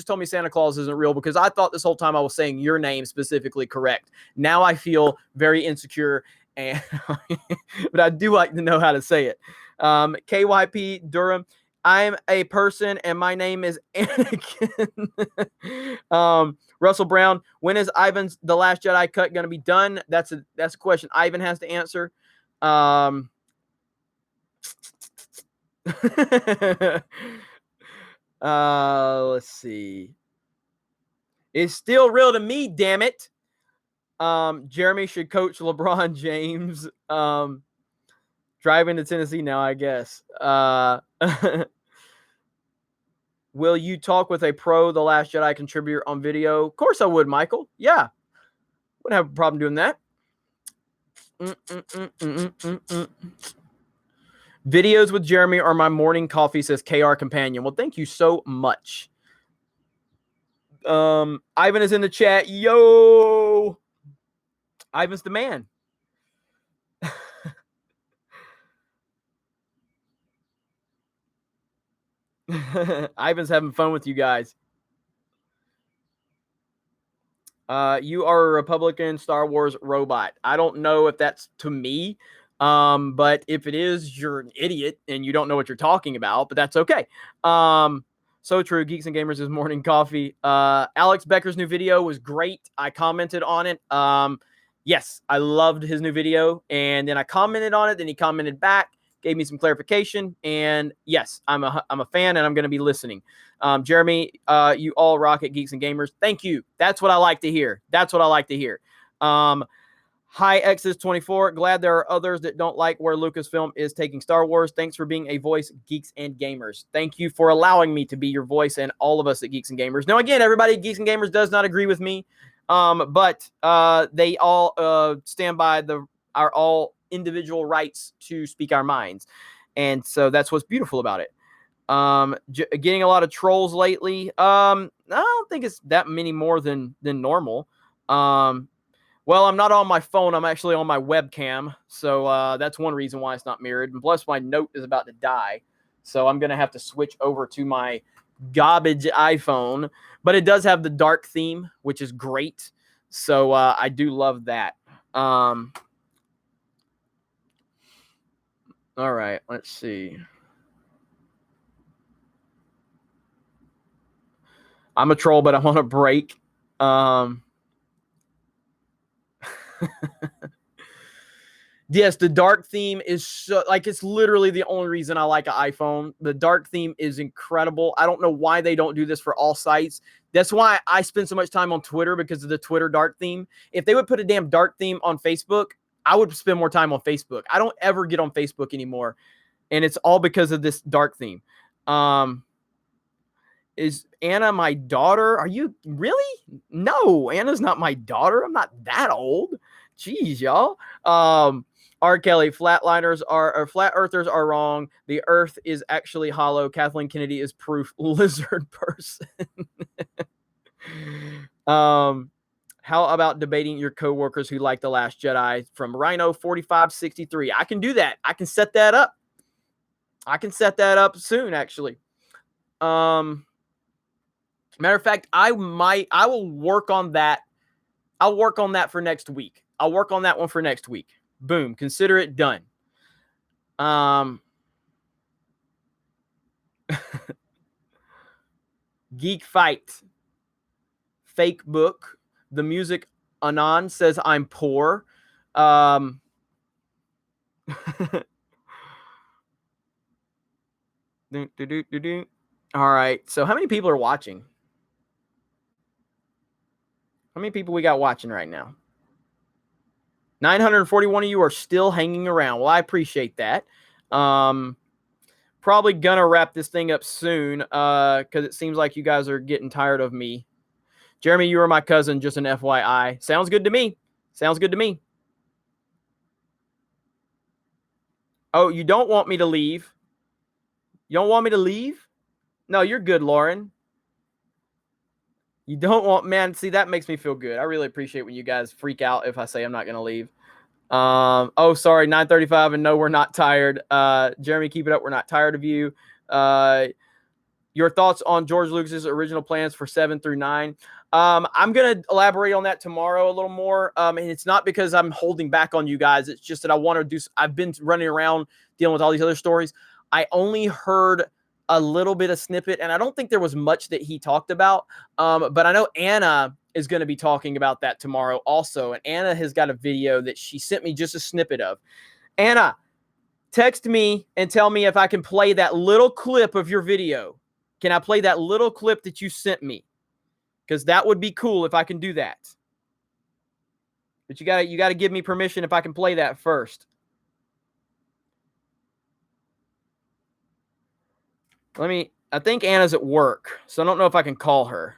told me Santa Claus isn't real, because I thought this whole time I was saying your name specifically correct. Now I feel very insecure, but I do like to know how to say it. KYP Durham. I'm a person, and my name is Anakin. Russell Brown, when is Ivan's The Last Jedi cut going to be done? That's a question Ivan has to answer. Let's see. It's still real to me, damn it. Jeremy should coach LeBron James. Driving to Tennessee now, I guess. Will you talk with a pro The Last Jedi contributor on video? Of course I would, Michael. Yeah. Wouldn't have a problem doing that. Videos with Jeremy are my morning coffee, says KR Companion. Well, thank you so much. Ivan is in the chat. Yo. Ivan's the man. Ivan's having fun with you guys. You are a Republican Star Wars robot. I don't know if that's to me, but if it is, you're an idiot and you don't know what you're talking about, but that's okay. So true. Geeks and Gamers is morning coffee. Alex Becker's new video was great. I commented on it. Yes, I loved his new video, and then I commented on it. Then he commented back, gave me some clarification, and yes, I'm a fan, and I'm going to be listening. Jeremy, you all rock at Geeks and Gamers. Thank you. That's what I like to hear. Hi, Exodus24. Glad there are others that don't like where Lucasfilm is taking Star Wars. Thanks for being a voice, Geeks and Gamers. Thank you for allowing me to be your voice and all of us at Geeks and Gamers. Now, again, everybody at Geeks and Gamers does not agree with me, but they all stand by our all individual rights to speak our minds. And so that's what's beautiful about it. Getting a lot of trolls lately. I don't think it's that many more than normal. Well, I'm not on my phone. I'm actually on my webcam. So that's one reason why it's not mirrored. And plus, my Note is about to die. So I'm going to have to switch over to my garbage iPhone. But it does have the dark theme, which is great. So I do love that. All right, let's see. I'm a troll, but I'm on a break. Yes, the dark theme is so, like, it's literally the only reason I like an iPhone. The dark theme is incredible. I don't know why they don't do this for all sites. That's why I spend so much time on Twitter, because of the Twitter dark theme. If they would put a damn dark theme on Facebook, I would spend more time on Facebook. I don't ever get on Facebook anymore, and it's all because of this dark theme. Is Anna my daughter? Are you really? No, Anna's not my daughter. I'm not that old. Jeez, y'all. R. Kelly, flat earthers are wrong. The earth is actually hollow. Kathleen Kennedy is proof. Lizard person. How about debating your coworkers who like The Last Jedi? From Rhino 4563. I can do that. I can set that up. Soon, actually. Matter of fact, I will work on that. I'll work on that for next week. I'll work on that one for next week. Boom. Consider it done. Geek Fight. Fake book. The music Anon says I'm poor. All right. So how many people are watching? How many people we got watching right now? 941 of you are still hanging around. Well, I appreciate that. Probably gonna wrap this thing up soon, because it seems like you guys are getting tired of me. Jeremy, you are my cousin, just an FYI. Sounds good to me. Oh, you don't want me to leave? You don't want me to leave? No, you're good, Lauren. You don't want, man, see, that makes me feel good. I really appreciate when you guys freak out if I say I'm not going to leave. Oh, sorry, 9:35, and no, we're not tired. Jeremy, keep it up. We're not tired of you. Your thoughts on George Lucas's original plans for 7 through 9. I'm going to elaborate on that tomorrow a little more. And it's not because I'm holding back on you guys. It's just that I want to do, I've been running around dealing with all these other stories. I only heard a little bit of snippet, and I don't think there was much that he talked about. But I know Anna is going to be talking about that tomorrow also, and Anna has got a video that she sent me just a snippet of. Anna, text me and tell me if I can play that little clip of your video. Can I play that little clip that you sent me? Because that would be cool if I can do that. But you gotta give me permission if I can play that first. I think Anna's at work, so I don't know if I can call her.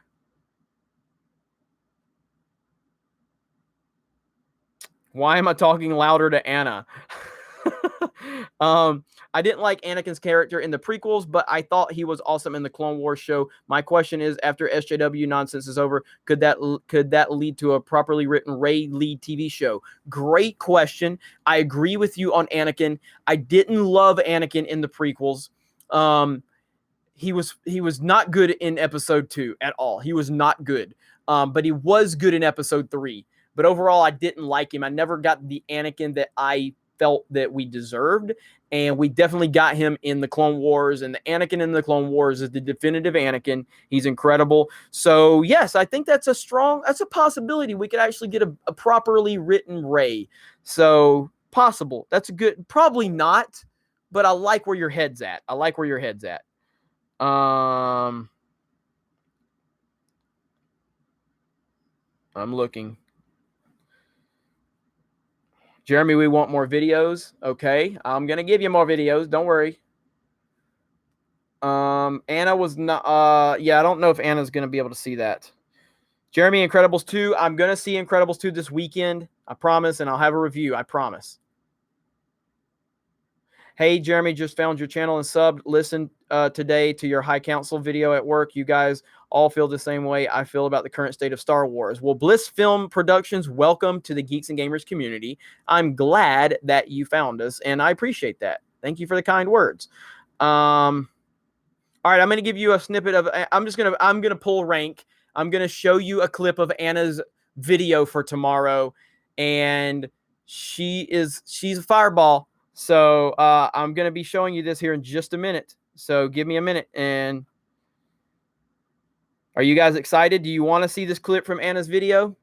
Why am I talking louder to Anna? I didn't like Anakin's character in the prequels, but I thought he was awesome in the Clone Wars show. My question is, after SJW nonsense is over, could that lead to a properly written Rey lead TV show? Great question. I agree with you on Anakin. I didn't love Anakin in the prequels. He was not good in episode 2 at all. He was not good. But he was good in episode 3. But overall, I didn't like him. I never got the Anakin that I felt that we deserved. And we definitely got him in the Clone Wars. And the Anakin in the Clone Wars is the definitive Anakin. He's incredible. So, yes, I think that's a possibility. We could actually get a properly written Rey. So, possible. That's a good, probably not. But I like where your head's at. I'm looking. Jeremy, we want more videos. Okay, I'm gonna give you more videos. Don't worry. Anna was not. Yeah, I don't know if Anna's gonna be able to see that. Jeremy, Incredibles 2. I'm gonna see Incredibles 2 this weekend. I promise, and I'll have a review. I promise. Hey, Jeremy, just found your channel and subbed. Listen today to your High Council video at work. You guys all feel the same way I feel about the current state of Star Wars. Well, Bliss Film Productions, welcome to the Geeks and Gamers community. I'm glad that you found us, and I appreciate that. Thank you for the kind words. All right, I'm going to give you a snippet of. I'm going to pull rank. I'm going to show you a clip of Anna's video for tomorrow, and she's a fireball. So I'm going to be showing you this here in just a minute. So give me a minute. And are you guys excited? Do you want to see this clip from Anna's video?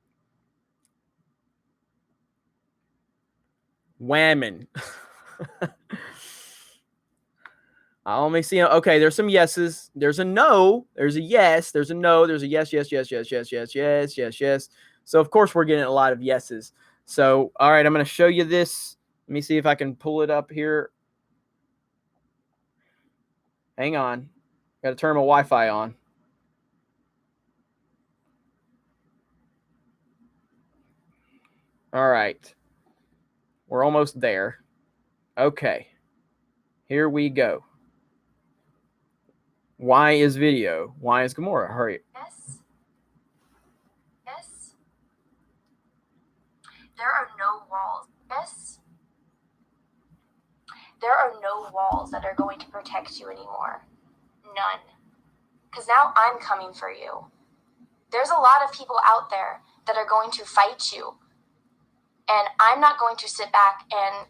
Whammon. I only see, okay, there's some yeses. There's a no. There's a yes. There's a no. There's a yes, yes, yes, yes, yes, yes, yes, yes, yes. So, of course, we're getting a lot of yeses. So, all right, I'm going to show you this. Let me see if I can pull it up here. Hang on. Got to turn my Wi-Fi on. All right. We're almost there. Okay. Here we go. Why is video? Why is Gamora? Hurry. Yes. Yes. There are no walls. Yes. There are no walls that are going to protect you anymore. None. Because now I'm coming for you. There's a lot of people out there that are going to fight you. And I'm not going to sit back, and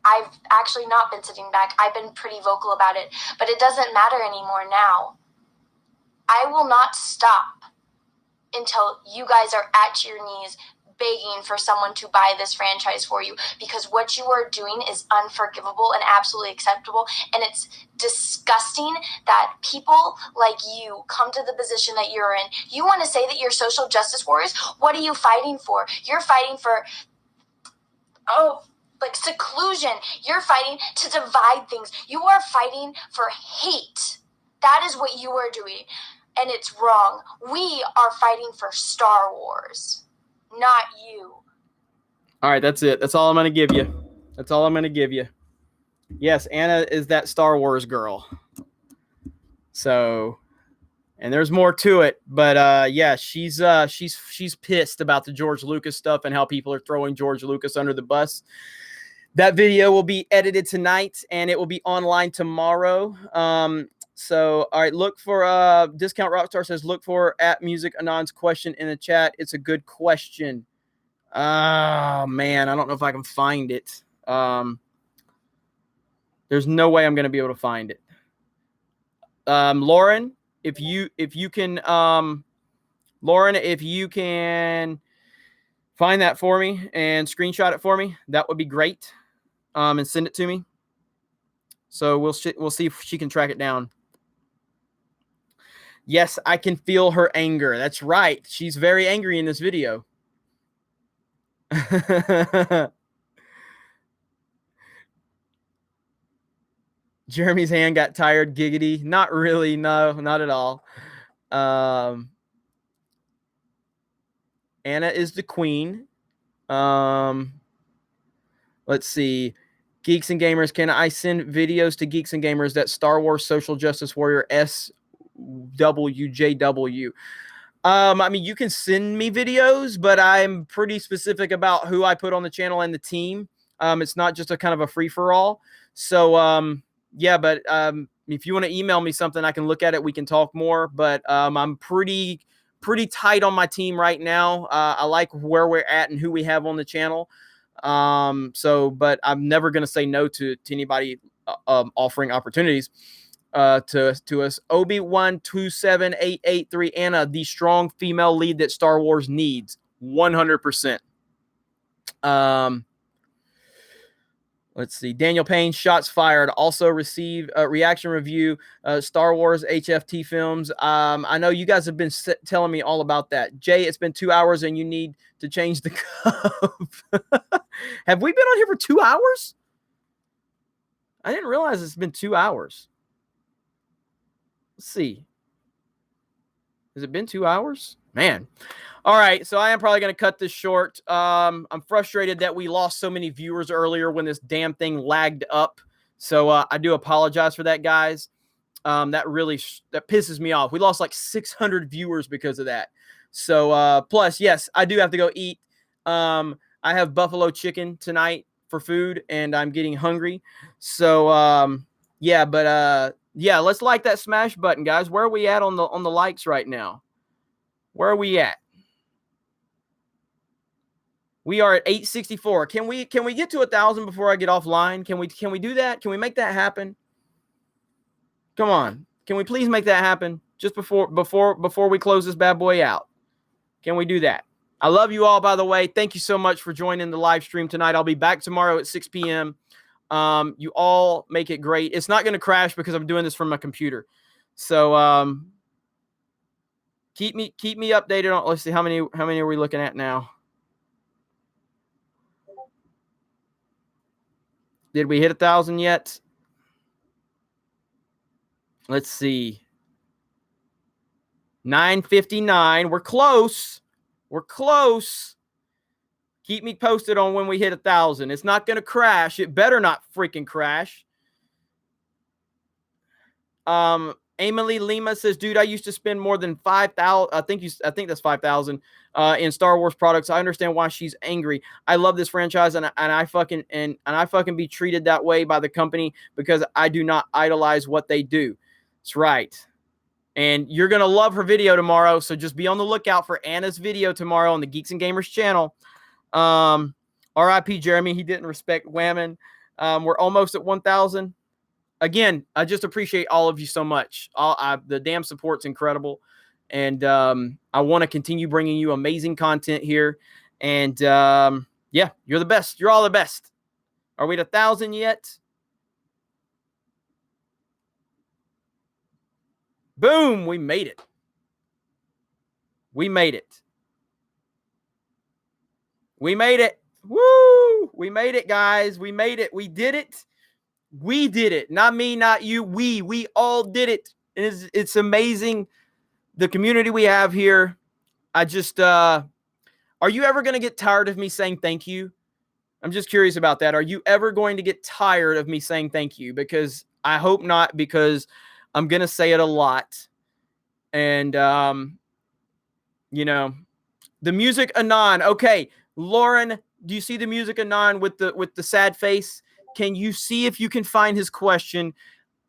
I've actually not been sitting back. I've been pretty vocal about it, but it doesn't matter anymore now. I will not stop until you guys are at your knees begging for someone to buy this franchise for you, because what you are doing is unforgivable and absolutely acceptable, and it's disgusting that people like you come to the position that you're in. You want to say that you're social justice warriors? What are you fighting for? You're fighting for seclusion. You're fighting to divide things. You are fighting for hate. That is what you are doing, and it's wrong. We are fighting for Star Wars, not you. All right, that's it. That's all I'm going to give you. Yes, Anna is that Star Wars girl. So, and there's more to it, but yeah, she's pissed about the George Lucas stuff and how people are throwing George Lucas under the bus. That video will be edited tonight, and it will be online tomorrow. So, all right, look for Discount Rockstar says, look for @MusicAnon's question in the chat. It's a good question. Oh, man, I don't know if I can find it. There's no way I'm going to be able to find it. Lauren, if you can, Lauren, if you can find that for me and screenshot it for me, that would be great. And send it to me. So we'll see if she can track it down. Yes, I can feel her anger. That's right. She's very angry in this video. Jeremy's hand got tired. Giggity. Not really. No, not at all. Anna is the queen. Let's see. Geeks and Gamers. Can I send videos to Geeks and Gamers that Star Wars Social Justice Warrior SWJW? I mean, you can send me videos, but I'm pretty specific about who I put on the channel and the team. It's not just a kind of a free-for-all. So, yeah, but if you want to email me something, I can look at it. We can talk more, but I'm pretty tight on my team right now. I like where we're at and who we have on the channel. But I'm never going to say no to anybody offering opportunities to us. Obi-Wan27883 Anna, the strong female lead that Star Wars needs. 100%. Let's see. Daniel Payne, shots fired. Also receive a reaction review. Star Wars HFT films. I know you guys have been telling me all about that. Jay, it's been 2 hours and you need to change the cup. Have we been on here for 2 hours? I didn't realize it's been 2 hours. Let's see. Has it been 2 hours? Man. All right, so I am probably going to cut this short. I'm frustrated that we lost so many viewers earlier when this damn thing lagged up. So I do apologize for that, guys. That really that pisses me off. We lost like 600 viewers because of that. So plus, yes, I do have to go eat. I have buffalo chicken tonight for food, and I'm getting hungry. So yeah, but yeah, let's like that smash button, guys. Where are we at on the likes right now? Where are we at? We are at 864. Can we get to 1,000 before I get offline? Can we do that? Can we make that happen? Come on. Can we please make that happen just before we close this bad boy out? Can we do that? I love you all, by the way. Thank you so much for joining the live stream tonight. I'll be back tomorrow at 6 p.m. You all make it great. It's not going to crash because I'm doing this from my computer. So keep me updated on. Let's see how many are we looking at now? Did we hit 1,000 yet? Let's see. 959. We're close. We're close. Keep me posted on when we hit 1,000. It's not going to crash. It better not freaking crash. Emily Lima says, dude, I used to spend more than 5,000. I think that's 5,000 in Star Wars products. I understand why she's angry. I love this franchise, and I fucking be treated that way by the company because I do not idolize what they do. That's right. And you're gonna love her video tomorrow, so just be on the lookout for Anna's video tomorrow on the Geeks and Gamers channel. R.I.P. Jeremy. He didn't respect Whammon. We're almost at 1,000. Again, I just appreciate all of you so much. The damn support's incredible. And I want to continue bringing you amazing content here. And yeah, you're the best. You're all the best. Are we at 1,000 yet? Boom, we made it. We made it. We made it. Woo! We made it, guys. We made it. We did it. We did it. Not me, not you. We all did it. It's amazing the community we have here. I just are you ever going to get tired of me saying thank you? I'm just curious about that. Are you ever going to get tired of me saying thank you? Because I hope not, because I'm going to say it a lot. And you know, the music Anon. Okay, Lauren, do you see the music Anon with the sad face? Can you see if you can find his question?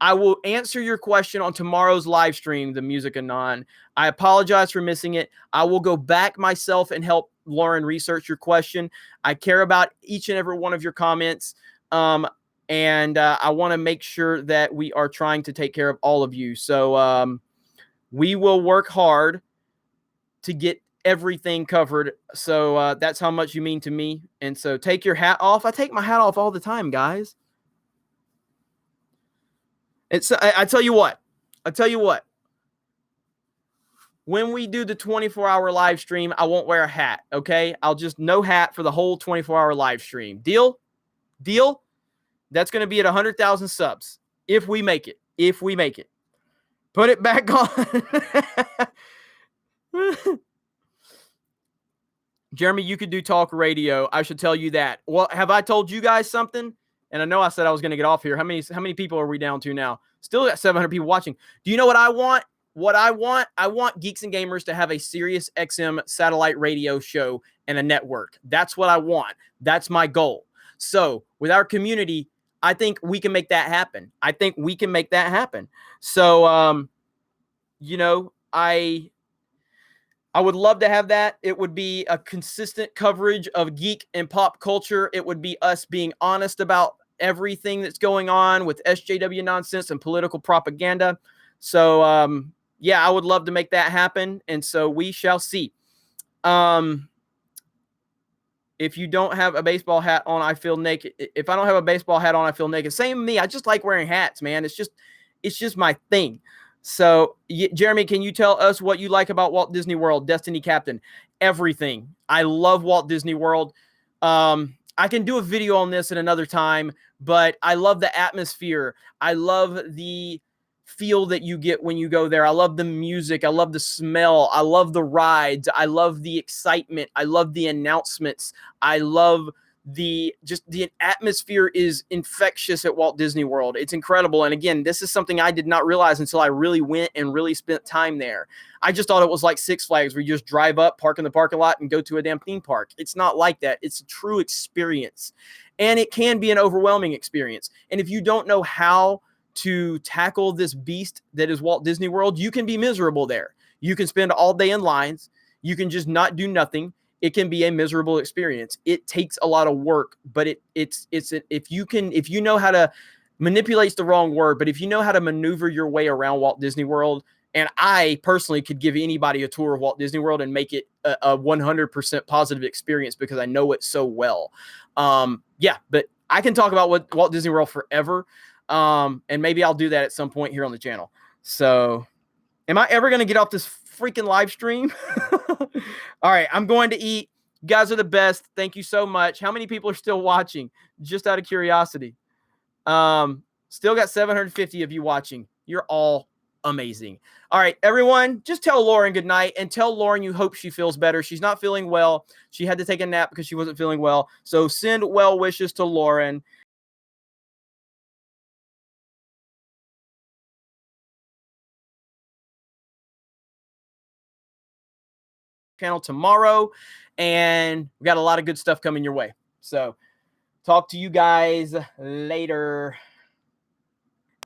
I will answer your question on tomorrow's live stream, the music Anon. I apologize for missing it. I will go back myself and help Lauren research your question. I care about each and every one of your comments. And I want to make sure that we are trying to take care of all of you. So we will work hard to get everything covered. So that's how much you mean to me. And so take your hat off. I take my hat off all the time, guys. I tell you what. When we do the 24-hour live stream, I won't wear a hat, okay? I'll just no hat for the whole 24-hour live stream. Deal? Deal? That's going to be at 100,000 subs if we make it. Put it back on. Jeremy, you could do talk radio. I should tell you that. Well, have I told you guys something? And I know I said I was going to get off here. How many people are we down to now? Still got 700 people watching. Do you know what I want? I want Geeks and Gamers to have a Sirius XM satellite radio show and a network. That's what I want. That's my goal. So with our community, I think we can make that happen. So, I would love to have that. It would be a consistent coverage of geek and pop culture. It would be us being honest about everything that's going on with SJW nonsense and political propaganda. So, I would love to make that happen. And so we shall see. If you don't have a baseball hat on, I feel naked. If I don't have a baseball hat on, I feel naked. Same with me. I just like wearing hats, man. It's just my thing. So, Jeremy, can you tell us what you like about Walt Disney World, Destiny Captain? Everything. I love Walt Disney World. I can do a video on this at another time, but I love the atmosphere. I love the feel that you get when you go there. I love the music. I love the smell. I love the rides. I love the excitement. I love the announcements. I love the atmosphere is infectious at Walt Disney World. It's incredible. And again, this is something I did not realize until I really went and really spent time there. I just thought it was like Six Flags where you just drive up, park in the parking lot, and go to a damn theme park. It's not like that. It's a true experience. And it can be an overwhelming experience. And if you don't know how to tackle this beast that is Walt Disney World, you can be miserable there. You can spend all day in lines. You can just not do nothing. It can be a miserable experience. It takes a lot of work, but if you know how to manipulate's the wrong word, but if you know how to maneuver your way around Walt Disney World, and I personally could give anybody a tour of Walt Disney World and make it a 100% positive experience because I know it so well. But I can talk about Walt Disney World forever. And maybe I'll do that at some point here on the channel. So am I ever going to get off this freaking live stream? All right, I'm going to eat. You guys are the best. Thank you so much. How many people are still watching? Just out of curiosity. Still got 750 of you watching. You're all amazing. All right, everyone, just tell Lauren good night and tell Lauren you hope she feels better. She's not feeling well. She had to take a nap because she wasn't feeling well. So send well wishes to Lauren. Channel tomorrow, and we got a lot of good stuff coming your way. So talk to you guys later.